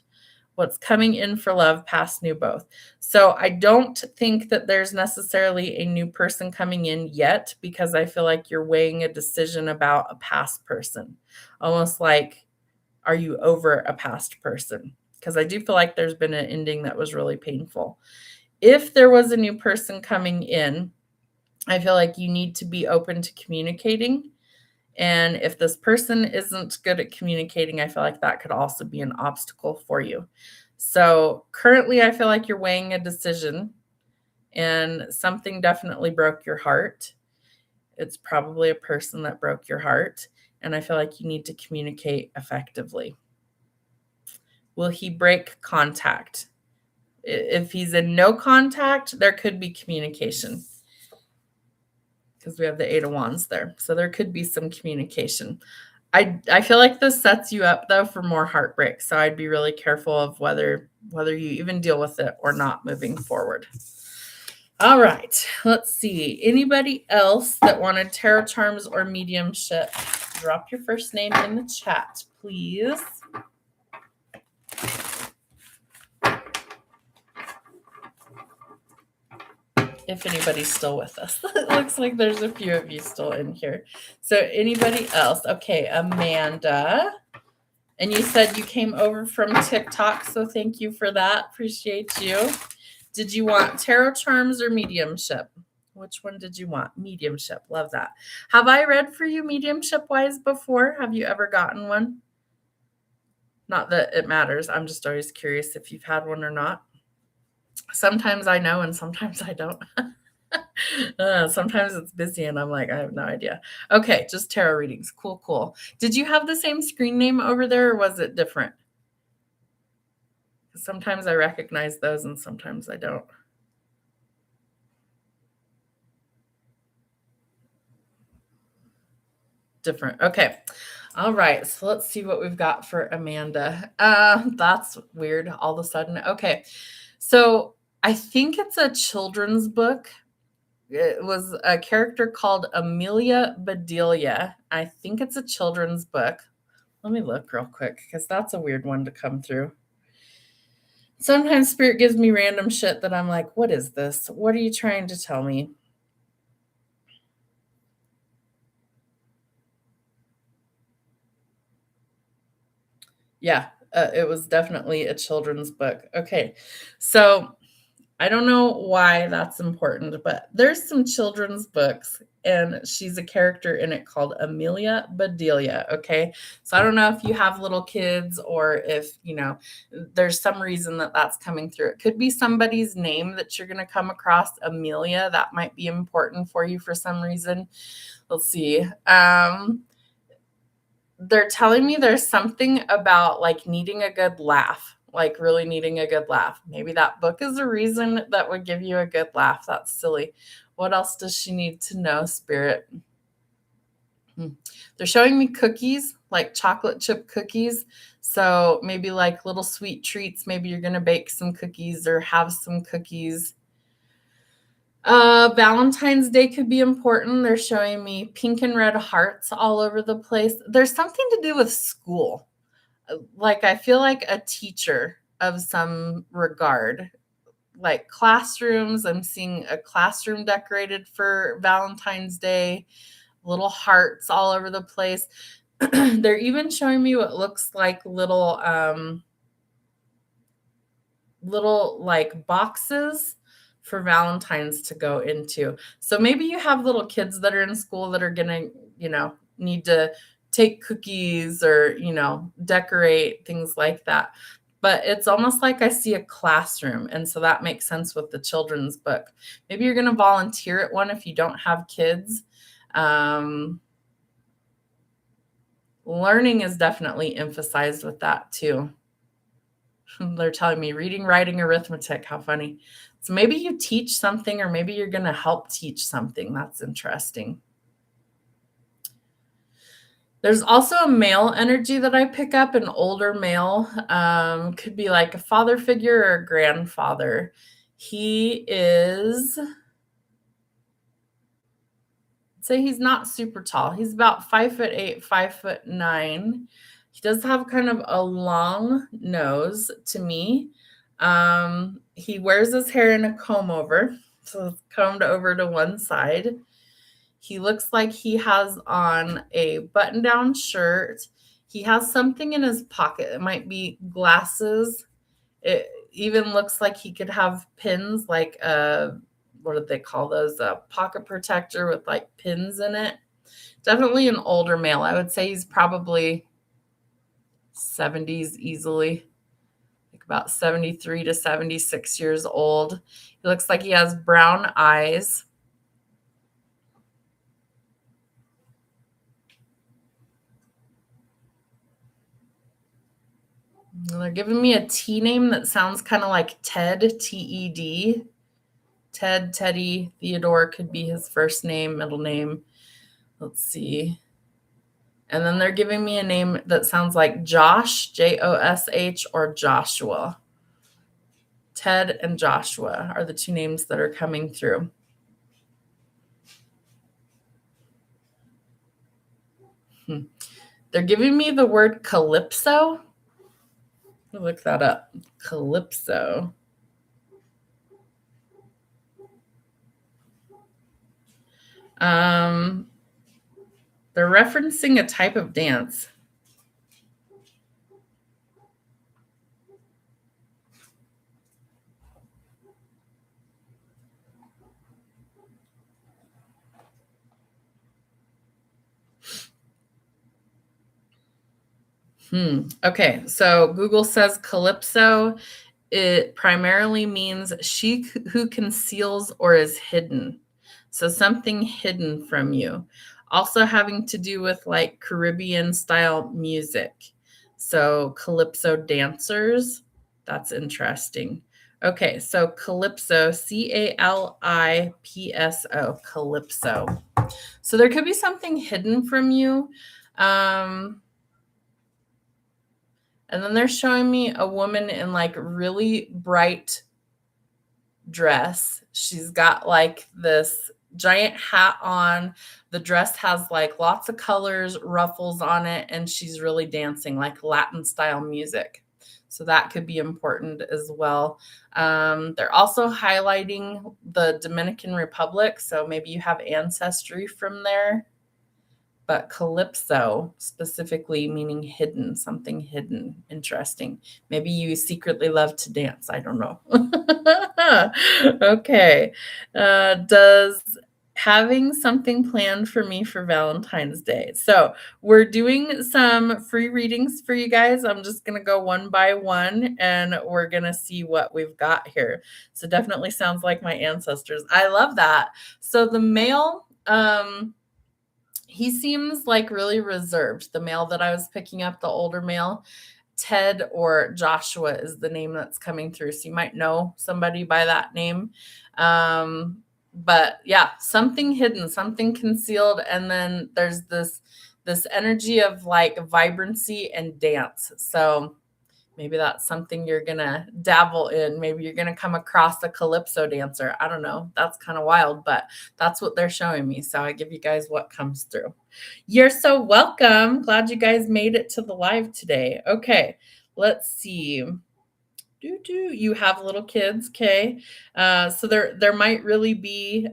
What's coming in for love, past, new, both. So I don't think that there's necessarily a new person coming in yet, because I feel like you're weighing a decision about a past person. Almost like, are you over a past person? Because I do feel like there's been an ending that was really painful. If there was a new person coming in, I feel like you need to be open to communicating. And if this person isn't good at communicating, I feel like that could also be an obstacle for you. So currently, I feel like you're weighing a decision, and something definitely broke your heart. It's probably a person that broke your heart. And I feel like you need to communicate effectively. Will he break contact? If he's in no contact, there could be communication, because we have the Eight of Wands there. So there could be some communication. I feel like this sets you up though for more heartbreak. So I'd be really careful of whether you even deal with it or not moving forward. All right, let's see. Anybody else that wanted tarot charms or mediumship? Drop your first name in the chat, please. If anybody's still with us. It looks like there's a few of you still in here. So anybody else? Okay, Amanda. And you said you came over from TikTok, so thank you for that. Appreciate you. Did you want tarot charms or mediumship? Which one did you want? Mediumship. Love that. Have I read for you mediumship-wise before? Have you ever gotten one? Not that it matters. I'm just always curious if you've had one or not. Sometimes I know and sometimes I don't. Sometimes it's busy and I'm like, I have no idea. Okay, just tarot readings. Cool. Did you have the same screen name over there, or was it different? Sometimes I recognize those and sometimes I don't. Different. Okay. All right. So let's see what we've got for Amanda. That's weird all of a sudden. Okay. So I think it's a children's book. It was a character called Amelia Bedelia. I think it's a children's book. Let me look real quick, because that's a weird one to come through. Sometimes Spirit gives me random shit that I'm like, what is this? What are you trying to tell me? Yeah, it was definitely a children's book. Okay. So I don't know why that's important, but there's some children's books, and she's a character in it called Amelia Bedelia. Okay. So I don't know if you have little kids, or if, there's some reason that that's coming through. It could be somebody's name that you're going to come across, Amelia. That might be important for you for some reason. Let's see. They're telling me there's something about like needing a good laugh, like really needing a good laugh. Maybe that book is a reason that would give you a good laugh. That's silly. What else does she need to know, Spirit? Hmm. They're showing me cookies, like chocolate chip cookies. So maybe like little sweet treats. Maybe you're going to bake some cookies or have some cookies. Valentine's Day could be important. They're showing me pink and red hearts all over the place. There's something to do with school. Like I feel like a teacher of some regard, like classrooms. I'm seeing a classroom decorated for Valentine's Day, little hearts all over the place. They're even showing me what looks like little like boxes for Valentine's to go into. So maybe you have little kids that are in school that are going to, need to take cookies or, decorate things like that. But it's almost like I see a classroom. And so that makes sense with the children's book. Maybe you're going to volunteer at one if you don't have kids. Learning is definitely emphasized with that too. They're telling me reading, writing, arithmetic. How funny. So maybe you teach something, or maybe you're going to help teach something. That's interesting. There's also a male energy that I pick up, an older male. Could be like a father figure or a grandfather. He is, say he's not super tall. He's about 5'8", 5'9". He does have kind of a long nose to me. He wears his hair in a comb over, so it's combed over to one side. He looks like he has on a button-down shirt. He has something in his pocket. It might be glasses. It even looks like he could have pins, like what do they call those? A pocket protector with like pins in it. Definitely an older male. I would say he's probably 70s easily, like about 73 to 76 years old. He looks like he has brown eyes. They're giving me a T name that sounds kind of like Ted, T-E-D. Ted, Teddy, Theodore could be his first name, middle name. Let's see. And then they're giving me a name that sounds like Josh, Josh, or Joshua. Ted and Joshua are the two names that are coming through. They're giving me the word calypso. Look that up. Calypso. They're referencing a type of dance. Okay, so Google says calypso, it primarily means she who conceals or is hidden. So something hidden from you. Also having to do with like Caribbean style music. So calypso dancers, that's interesting. Okay, so calypso, Calipso, calypso. So there could be something hidden from you. And then they're showing me a woman in like really bright dress. She's got like this giant hat on. The dress has like lots of colors, ruffles on it, and she's really dancing like Latin style music. So that could be important as well. They're also highlighting the Dominican Republic. So maybe you have ancestry from there. But calypso specifically meaning hidden, something hidden. Interesting. Maybe you secretly love to dance. I don't know. Okay. Does having something planned for me for Valentine's Day? So we're doing some free readings for you guys. I'm just going to go one by one and we're going to see what we've got here. So definitely sounds like my ancestors. I love that. So the male, he seems like really reserved. The male that I was picking up, the older male, Ted or Joshua is the name that's coming through. So you might know somebody by that name. But yeah, something hidden, something concealed, and then there's this energy of like vibrancy and dance. So maybe that's something you're gonna dabble in. Maybe you're gonna come across a calypso dancer. I don't know. That's kind of wild, but that's what they're showing me. So I give you guys what comes through. You're so welcome. Glad you guys made it to the live today. Okay, let's see. You have little kids, okay? So there might really be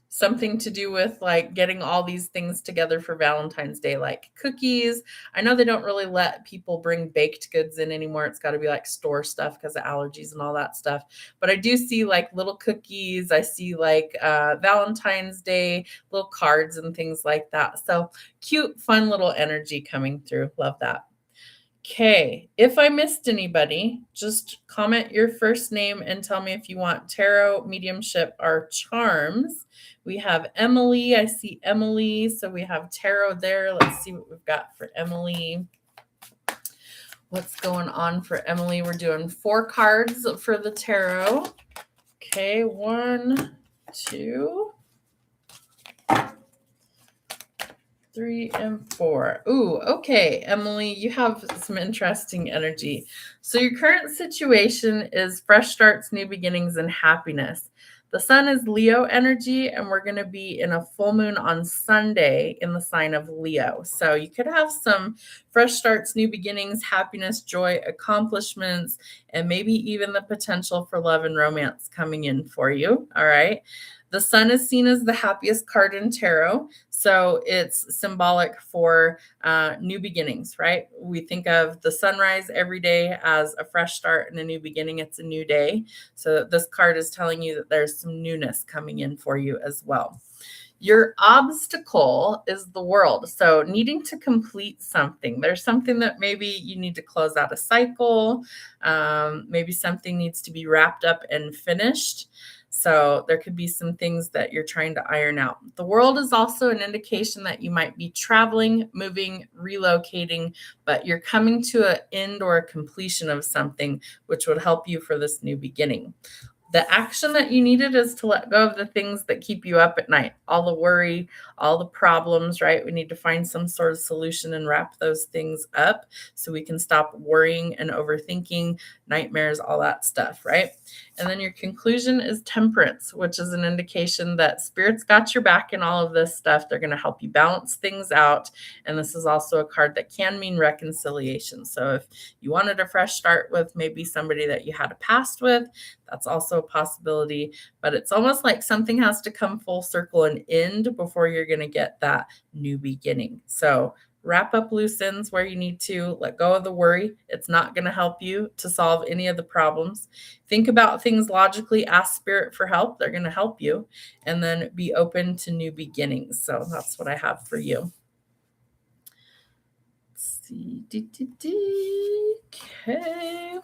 something to do with like getting all these things together for Valentine's Day, like cookies. I know they don't really let people bring baked goods in anymore. It's got to be like store stuff because of allergies and all that stuff. But I do see like little cookies. I see like Valentine's Day little cards and things like that. So cute, fun little energy coming through. Love that. Okay, if I missed anybody, just comment your first name and tell me if you want tarot, mediumship, or charms. We have Emily. I see Emily. So we have tarot there. Let's see what we've got for Emily. What's going on for Emily? We're doing 4 cards for the tarot. Okay, 1, 2, 3 and 4. Ooh, okay, Emily, you have some interesting energy. So your current situation is fresh starts, new beginnings, and happiness. The sun is Leo energy, and we're going to be in a full moon on Sunday in the sign of Leo. So you could have some fresh starts, new beginnings, happiness, joy, accomplishments, and maybe even the potential for love and romance coming in for you. All right. The sun is seen as the happiest card in tarot. So it's symbolic for new beginnings, right? We think of the sunrise every day as a fresh start and a new beginning. It's a new day. So this card is telling you that there's some newness coming in for you as well. Your obstacle is the world. So needing to complete something. There's something that maybe you need to close out a cycle. Maybe something needs to be wrapped up and finished. So there could be some things that you're trying to iron out. The world is also an indication that you might be traveling, moving, relocating, but you're coming to an end or a completion of something, which would help you for this new beginning. The action that you needed is to let go of the things that keep you up at night, all the worry, all the problems, right? We need to find some sort of solution and wrap those things up so we can stop worrying and overthinking, nightmares, all that stuff, right? And then your conclusion is temperance, which is an indication that spirit's got your back in all of this stuff. They're going to help you balance things out. And this is also a card that can mean reconciliation. So if you wanted a fresh start with maybe somebody that you had a past with, that's also a possibility. But it's almost like something has to come full circle and end before you're going to get that new beginning. So wrap up loose ends where you need to, let go of the worry. It's not going to help you to solve any of the problems. Think about things logically, ask spirit for help. They're going to help you. And then be open to new beginnings. So that's what I have for you. Let's see. Okay.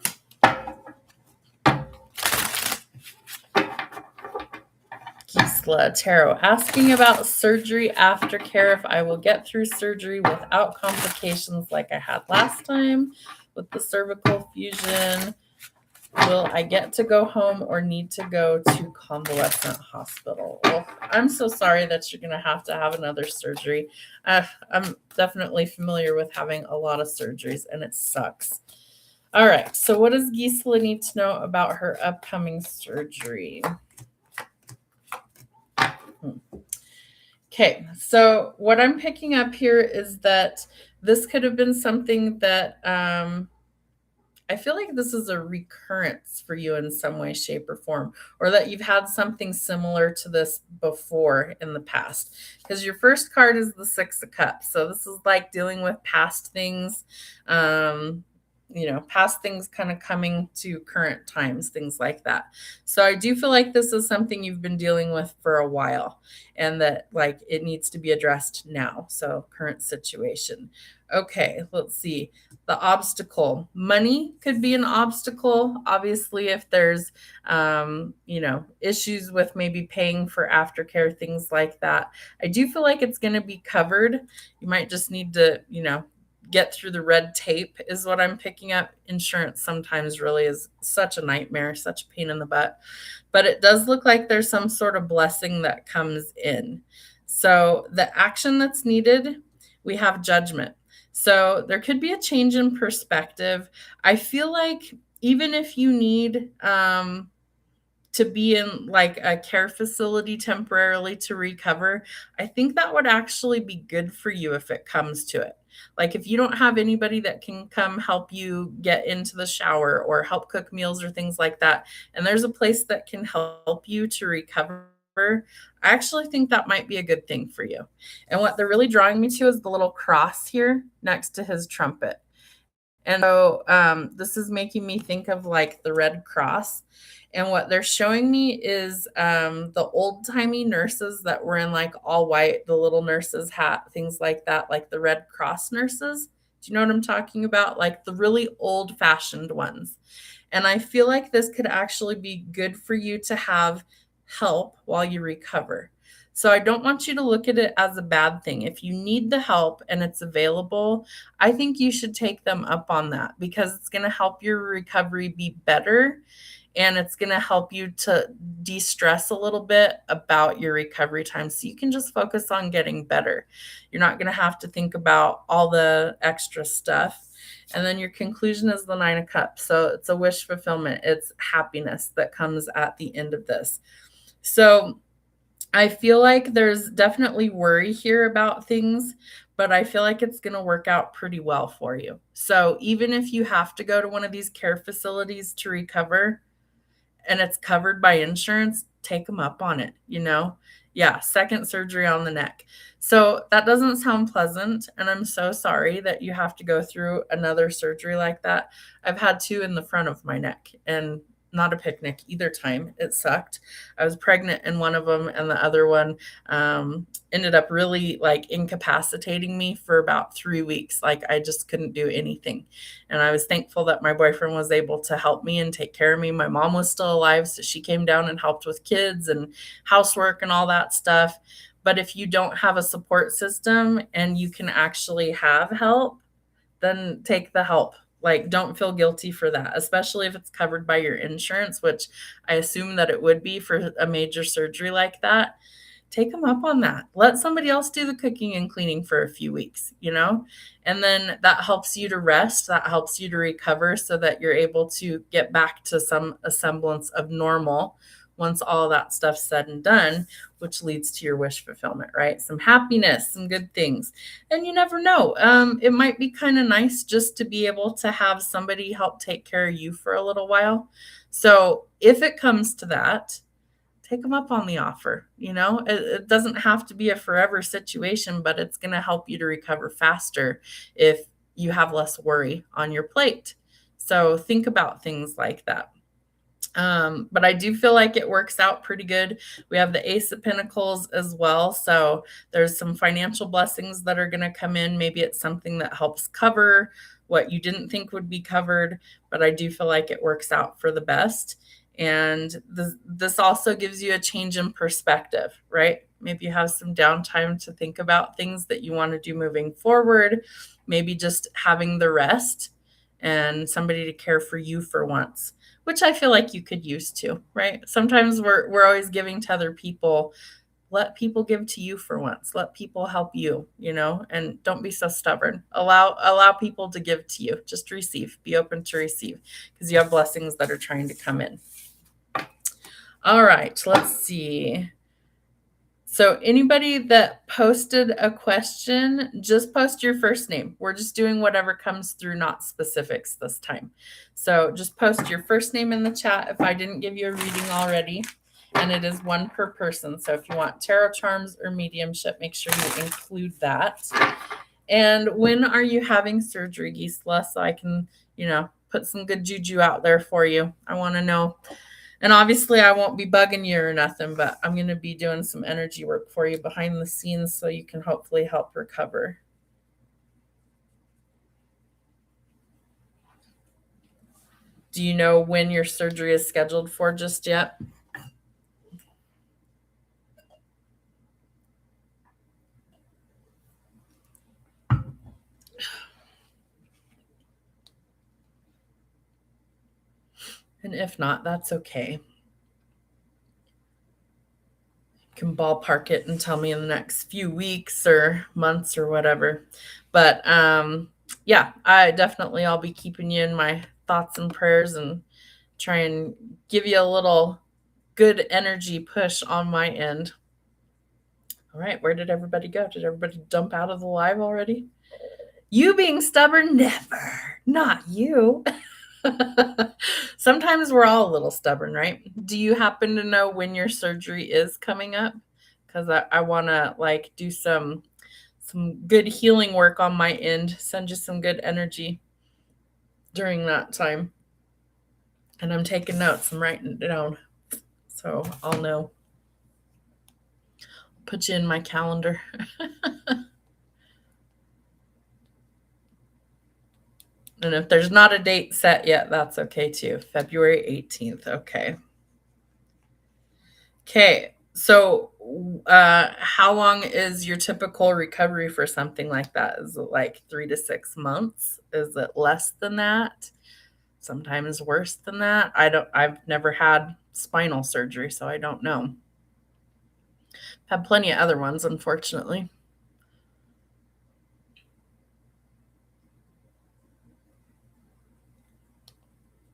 Gisela Tarot asking about surgery aftercare, if I will get through surgery without complications like I had last time with the cervical fusion. Will I get to go home or need to go to convalescent hospital? Well, I'm so sorry that you're going to have another surgery. I'm definitely familiar with having a lot of surgeries, and it sucks. All right. So what does Gisela need to know about her upcoming surgery? Okay, so what I'm picking up here is that this could have been something that I feel like this is a recurrence for you in some way, shape, or form, or that you've had something similar to this before in the past. Because your first card is the 6 of Cups. So this is like dealing with past things, past things kind of coming to current times, things like that. So I do feel like this is something you've been dealing with for a while and that like it needs to be addressed now. So current situation. Okay, let's see. The obstacle. Money could be an obstacle. Obviously, if there's, issues with maybe paying for aftercare, things like that. I do feel like it's going to be covered. You might just need to, get through the red tape is what I'm picking up. Insurance sometimes really is such a nightmare, such a pain in the butt. But it does look like there's some sort of blessing that comes in. So the action that's needed, we have judgment. So there could be a change in perspective. I feel like even if you need to be in like a care facility temporarily to recover, I think that would actually be good for you if it comes to it. Like if you don't have anybody that can come help you get into the shower or help cook meals or things like that, and there's a place that can help you to recover, I actually think that might be a good thing for you. And what they're really drawing me to is the little cross here next to his trumpet. And so this is making me think of like the Red Cross. And what they're showing me is the old timey nurses that were in like all white, the little nurses hat, things like that, like the Red Cross nurses. Do you know what I'm talking about? Like the really old fashioned ones. And I feel like this could actually be good for you to have help while you recover. So I don't want you to look at it as a bad thing. If you need the help and it's available, I think you should take them up on that because it's going to help your recovery be better and it's going to help you to de-stress a little bit about your recovery time so you can just focus on getting better. You're not going to have to think about all the extra stuff. And then your conclusion is the 9 of Cups. So it's a wish fulfillment. It's happiness that comes at the end of this. So I feel like there's definitely worry here about things, but I feel like it's going to work out pretty well for you. So even if you have to go to one of these care facilities to recover and it's covered by insurance, take them up on it, you know? Yeah, second surgery on the neck. So that doesn't sound pleasant. And I'm so sorry that you have to go through another surgery like that. I've had 2 in the front of my neck and not a picnic either time. It sucked. I was pregnant in one of them, and the other one ended up really like incapacitating me for about 3 weeks. Like I just couldn't do anything. And I was thankful that my boyfriend was able to help me and take care of me. My mom was still alive, so she came down and helped with kids and housework and all that stuff. But if you don't have a support system and you can actually have help, then take the help. Like, don't feel guilty for that, especially if it's covered by your insurance, which I assume that it would be for a major surgery like that. Take them up on that. Let somebody else do the cooking and cleaning for a few weeks, you know? And then that helps you to rest, that helps you to recover so that you're able to get back to a semblance of normal once all that stuff's said and done, which leads to your wish fulfillment, right? Some happiness, some good things. And you never know. It might be kind of nice just to be able to have somebody help take care of you for a little while. So if it comes to that, take them up on the offer. You know, it doesn't have to be a forever situation, but it's going to help you to recover faster if you have less worry on your plate. So think about things like that. But I do feel like it works out pretty good. We have the Ace of Pentacles as well. So there's some financial blessings that are going to come in. Maybe it's something that helps cover what you didn't think would be covered, but I do feel like it works out for the best. And this also gives you a change in perspective, right? Maybe you have some downtime to think about things that you want to do moving forward. Maybe just having the rest and somebody to care for you for once, which I feel like you could use too, right? Sometimes we're always giving to other people. Let people give to you for once. Let people help you, you know, and don't be so stubborn. Allow people to give to you. Just receive. Be open to receive because you have blessings that are trying to come in. All right, let's see. So anybody that posted a question, just post your first name. We're just doing whatever comes through, not specifics this time. So just post your first name in the chat if I didn't give you a reading already. And it is 1 per person. So if you want tarot charms or mediumship, make sure you include that. And when are you having surgery, Gisela? So I can, you know, put some good juju out there for you. I want to know. And obviously I won't be bugging you or nothing, but I'm going to be doing some energy work for you behind the scenes so you can hopefully help recover. Do you know when your surgery is scheduled for just yet? And if not, that's okay. You can ballpark it and tell me in the next few weeks or months or whatever. But yeah, I'll be keeping you in my thoughts and prayers and try and give you a little good energy push on my end. All right, where did everybody go? Did everybody dump out of the live already? You being stubborn? Never. Not you. Sometimes we're all a little stubborn, right? Do you happen to know when your surgery is coming up? Because I want to like do some good healing work on my end, send you some good energy during that time. And I'm taking notes, I'm writing it down so I'll know. Put you in my calendar. And if there's not a date set yet, that's okay too. February 18th. Okay. Okay. So, how long is your typical recovery for something like that? Is it like 3 to 6 months? Is it less than that? Sometimes worse than that. I've never had spinal surgery, so I don't know. Had plenty of other ones, unfortunately.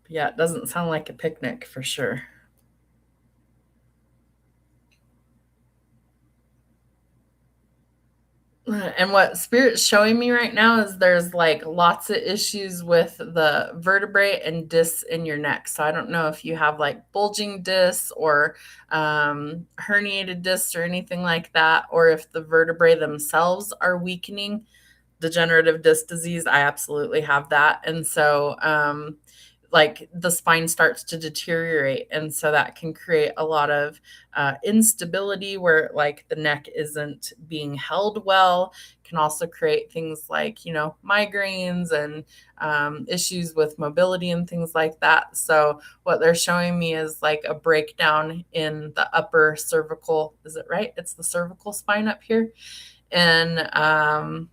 Yeah, it doesn't sound like a picnic for sure. And what Spirit's showing me right now is there's like lots of issues with the vertebrae and discs in your neck. So I don't know if you have like bulging discs or herniated discs or anything like that, or if the vertebrae themselves are weakening. Degenerative disc disease, I absolutely have that. And so like the spine starts to deteriorate, and so that can create a lot of instability where like the neck isn't being held well. Can also create things like migraines and issues with mobility and things like that. So what they're showing me is like a breakdown in the upper cervical, is it right, it's the cervical spine up here, and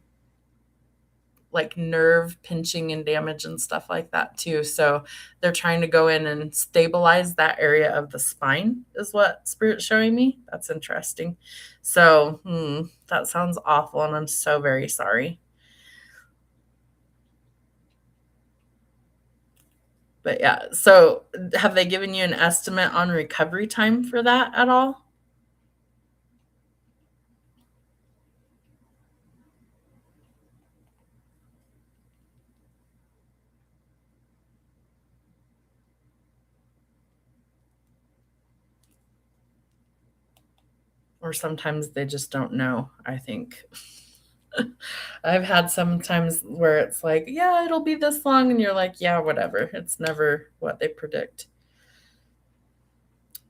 like nerve pinching and damage and stuff like that too. So they're trying to go in and stabilize that area of the spine is what Spirit's showing me. That's interesting. So that sounds awful, and I'm so very sorry. But yeah, so have they given you an estimate on recovery time for that at all? Or sometimes they just don't know, I think. I've had sometimes where it's like, yeah, it'll be this long, and you're like, yeah, whatever. It's never what they predict.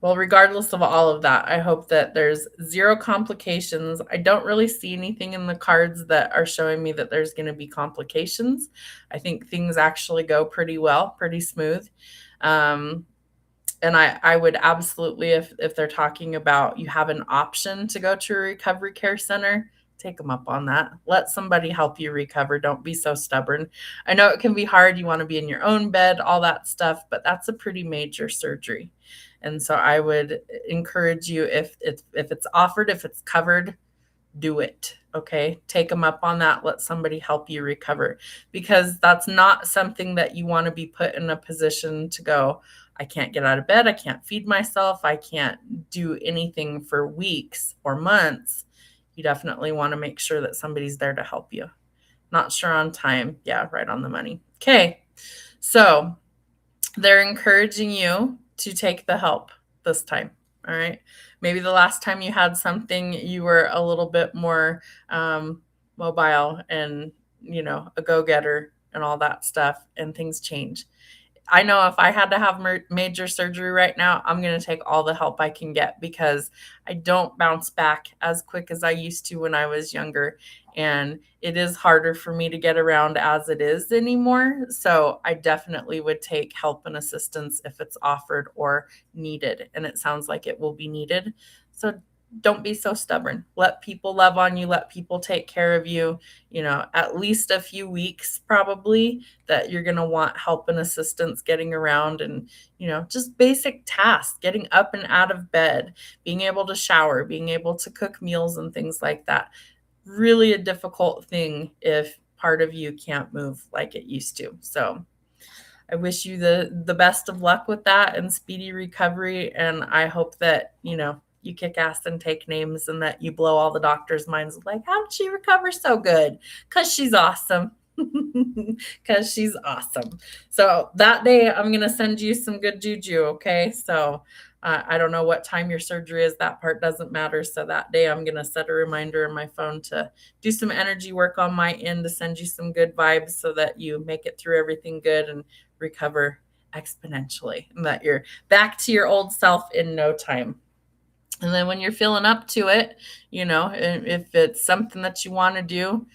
Well, regardless of all of that, I hope that there's zero complications. I don't really see anything in the cards that are showing me that there's going to be complications. I think things actually go pretty well, pretty smooth. Um, and I would absolutely, if they're talking about you have an option to go to a recovery care center, take them up on that. Let somebody help you recover. Don't be so stubborn. I know it can be hard. You want to be in your own bed, all that stuff, but that's a pretty major surgery. And so I would encourage you, if it's offered, if it's covered, do it. Okay. Take them up on that. Let somebody help you recover, because that's not something that you want to be put in a position to go, I can't get out of bed. I can't feed myself. I can't do anything for weeks or months. You definitely want to make sure that somebody's there to help you. Not sure on time. Yeah, right on the money. Okay. So they're encouraging you to take the help this time. All right. Maybe the last time you had something, you were a little bit more mobile and, a go getter and all that stuff, and things change. I know if I had to have major surgery right now, I'm going to take all the help I can get, because I don't bounce back as quick as I used to when I was younger. And it is harder for me to get around as it is anymore. So I definitely would take help and assistance if it's offered or needed. And it sounds like it will be needed. So don't be so stubborn. Let people love on you, let people take care of you. At least a few weeks probably that you're going to want help and assistance getting around, and just basic tasks, getting up and out of bed, being able to shower, being able to cook meals and things like that. Really a difficult thing if part of you can't move like it used to. So I wish you the best of luck with that and speedy recovery. And I hope that, you kick ass and take names, and that you blow all the doctors' minds like, how did she recover so good? Because she's awesome. Because she's awesome. So that day, I'm going to send you some good juju. Okay. So I don't know what time your surgery is. That part doesn't matter. So that day, I'm going to set a reminder in my phone to do some energy work on my end to send you some good vibes so that you make it through everything good and recover exponentially, and that you're back to your old self in no time. And then when you're feeling up to it, if it's something that you want to do,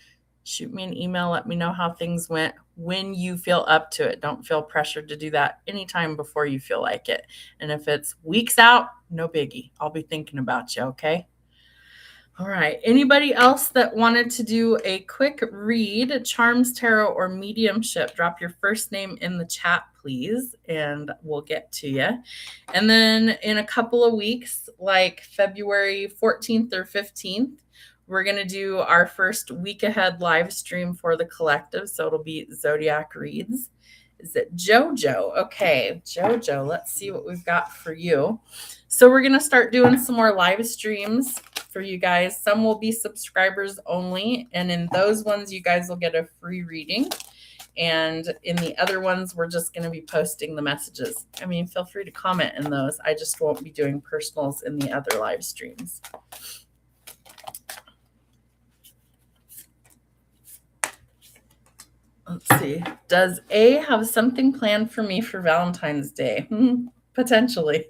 shoot me an email. Let me know how things went when you feel up to it. Don't feel pressured to do that anytime before you feel like it. And if it's weeks out, no biggie. I'll be thinking about you, okay? All right. Anybody else that wanted to do a quick read, charms, tarot, or mediumship, drop your first name in the chat, please, and we'll get to you. And then in a couple of weeks, like February 14th or 15th, we're going to do our first week ahead live stream for the collective. So it'll be Zodiac Reads. Is it JoJo? Okay, JoJo, let's see what we've got for you. So we're going to start doing some more live streams for you guys. Some will be subscribers only. And in those ones, you guys will get a free reading. And in the other ones, we're just going to be posting the messages. I mean, feel free to comment in those. I just won't be doing personals in the other live streams. Let's see. Does A have something planned for me for Valentine's Day? Potentially.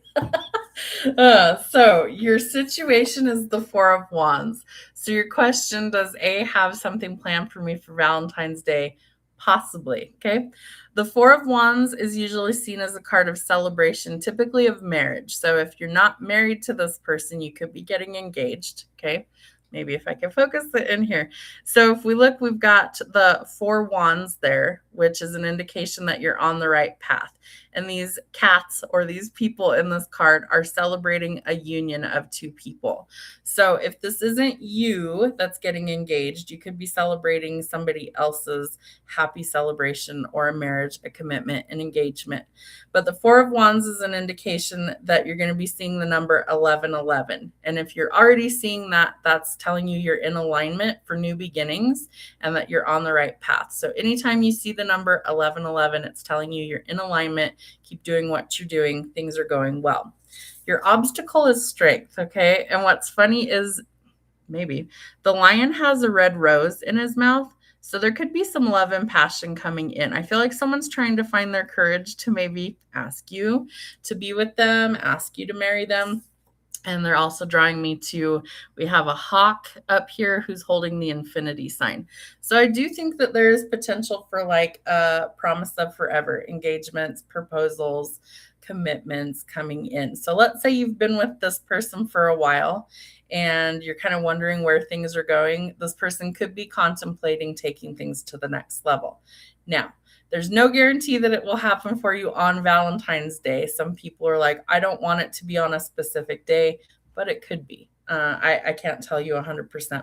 So your situation is the Four of Wands. So your question, does A have something planned for me for Valentine's Day? Possibly. Okay. The Four of Wands is usually seen as a card of celebration, typically of marriage. So if you're not married to this person, you could be getting engaged. Okay. Maybe if I can focus it in here. So if we look, we've got the Four Wands there, which is an indication that you're on the right path. And these cats or these people in this card are celebrating a union of two people. So if this isn't you that's getting engaged, you could be celebrating somebody else's happy celebration or a marriage, a commitment, an engagement. But the Four of Wands is an indication that you're going to be seeing the number 1111. And if you're already seeing that, that's telling you you're in alignment for new beginnings and that you're on the right path. So anytime you see the number 1111, it's telling you you're in alignment. Keep doing what you're doing. Things are going well. Your obstacle is strength, okay? And what's funny is maybe the lion has a red rose in his mouth. So there could be some love and passion coming in. I feel like someone's trying to find their courage to maybe ask you to be with them, ask you to marry them. And they're also drawing me to, we have a hawk up here who's holding the infinity sign. So I do think that there is potential for like a promise of forever, engagements, proposals, commitments coming in. So let's say you've been with this person for a while and you're kind of wondering where things are going. This person could be contemplating taking things to the next level. Now, there's no guarantee that it will happen for you on Valentine's Day. Some people are like, I don't want it to be on a specific day, but it could be. I can't tell you 100%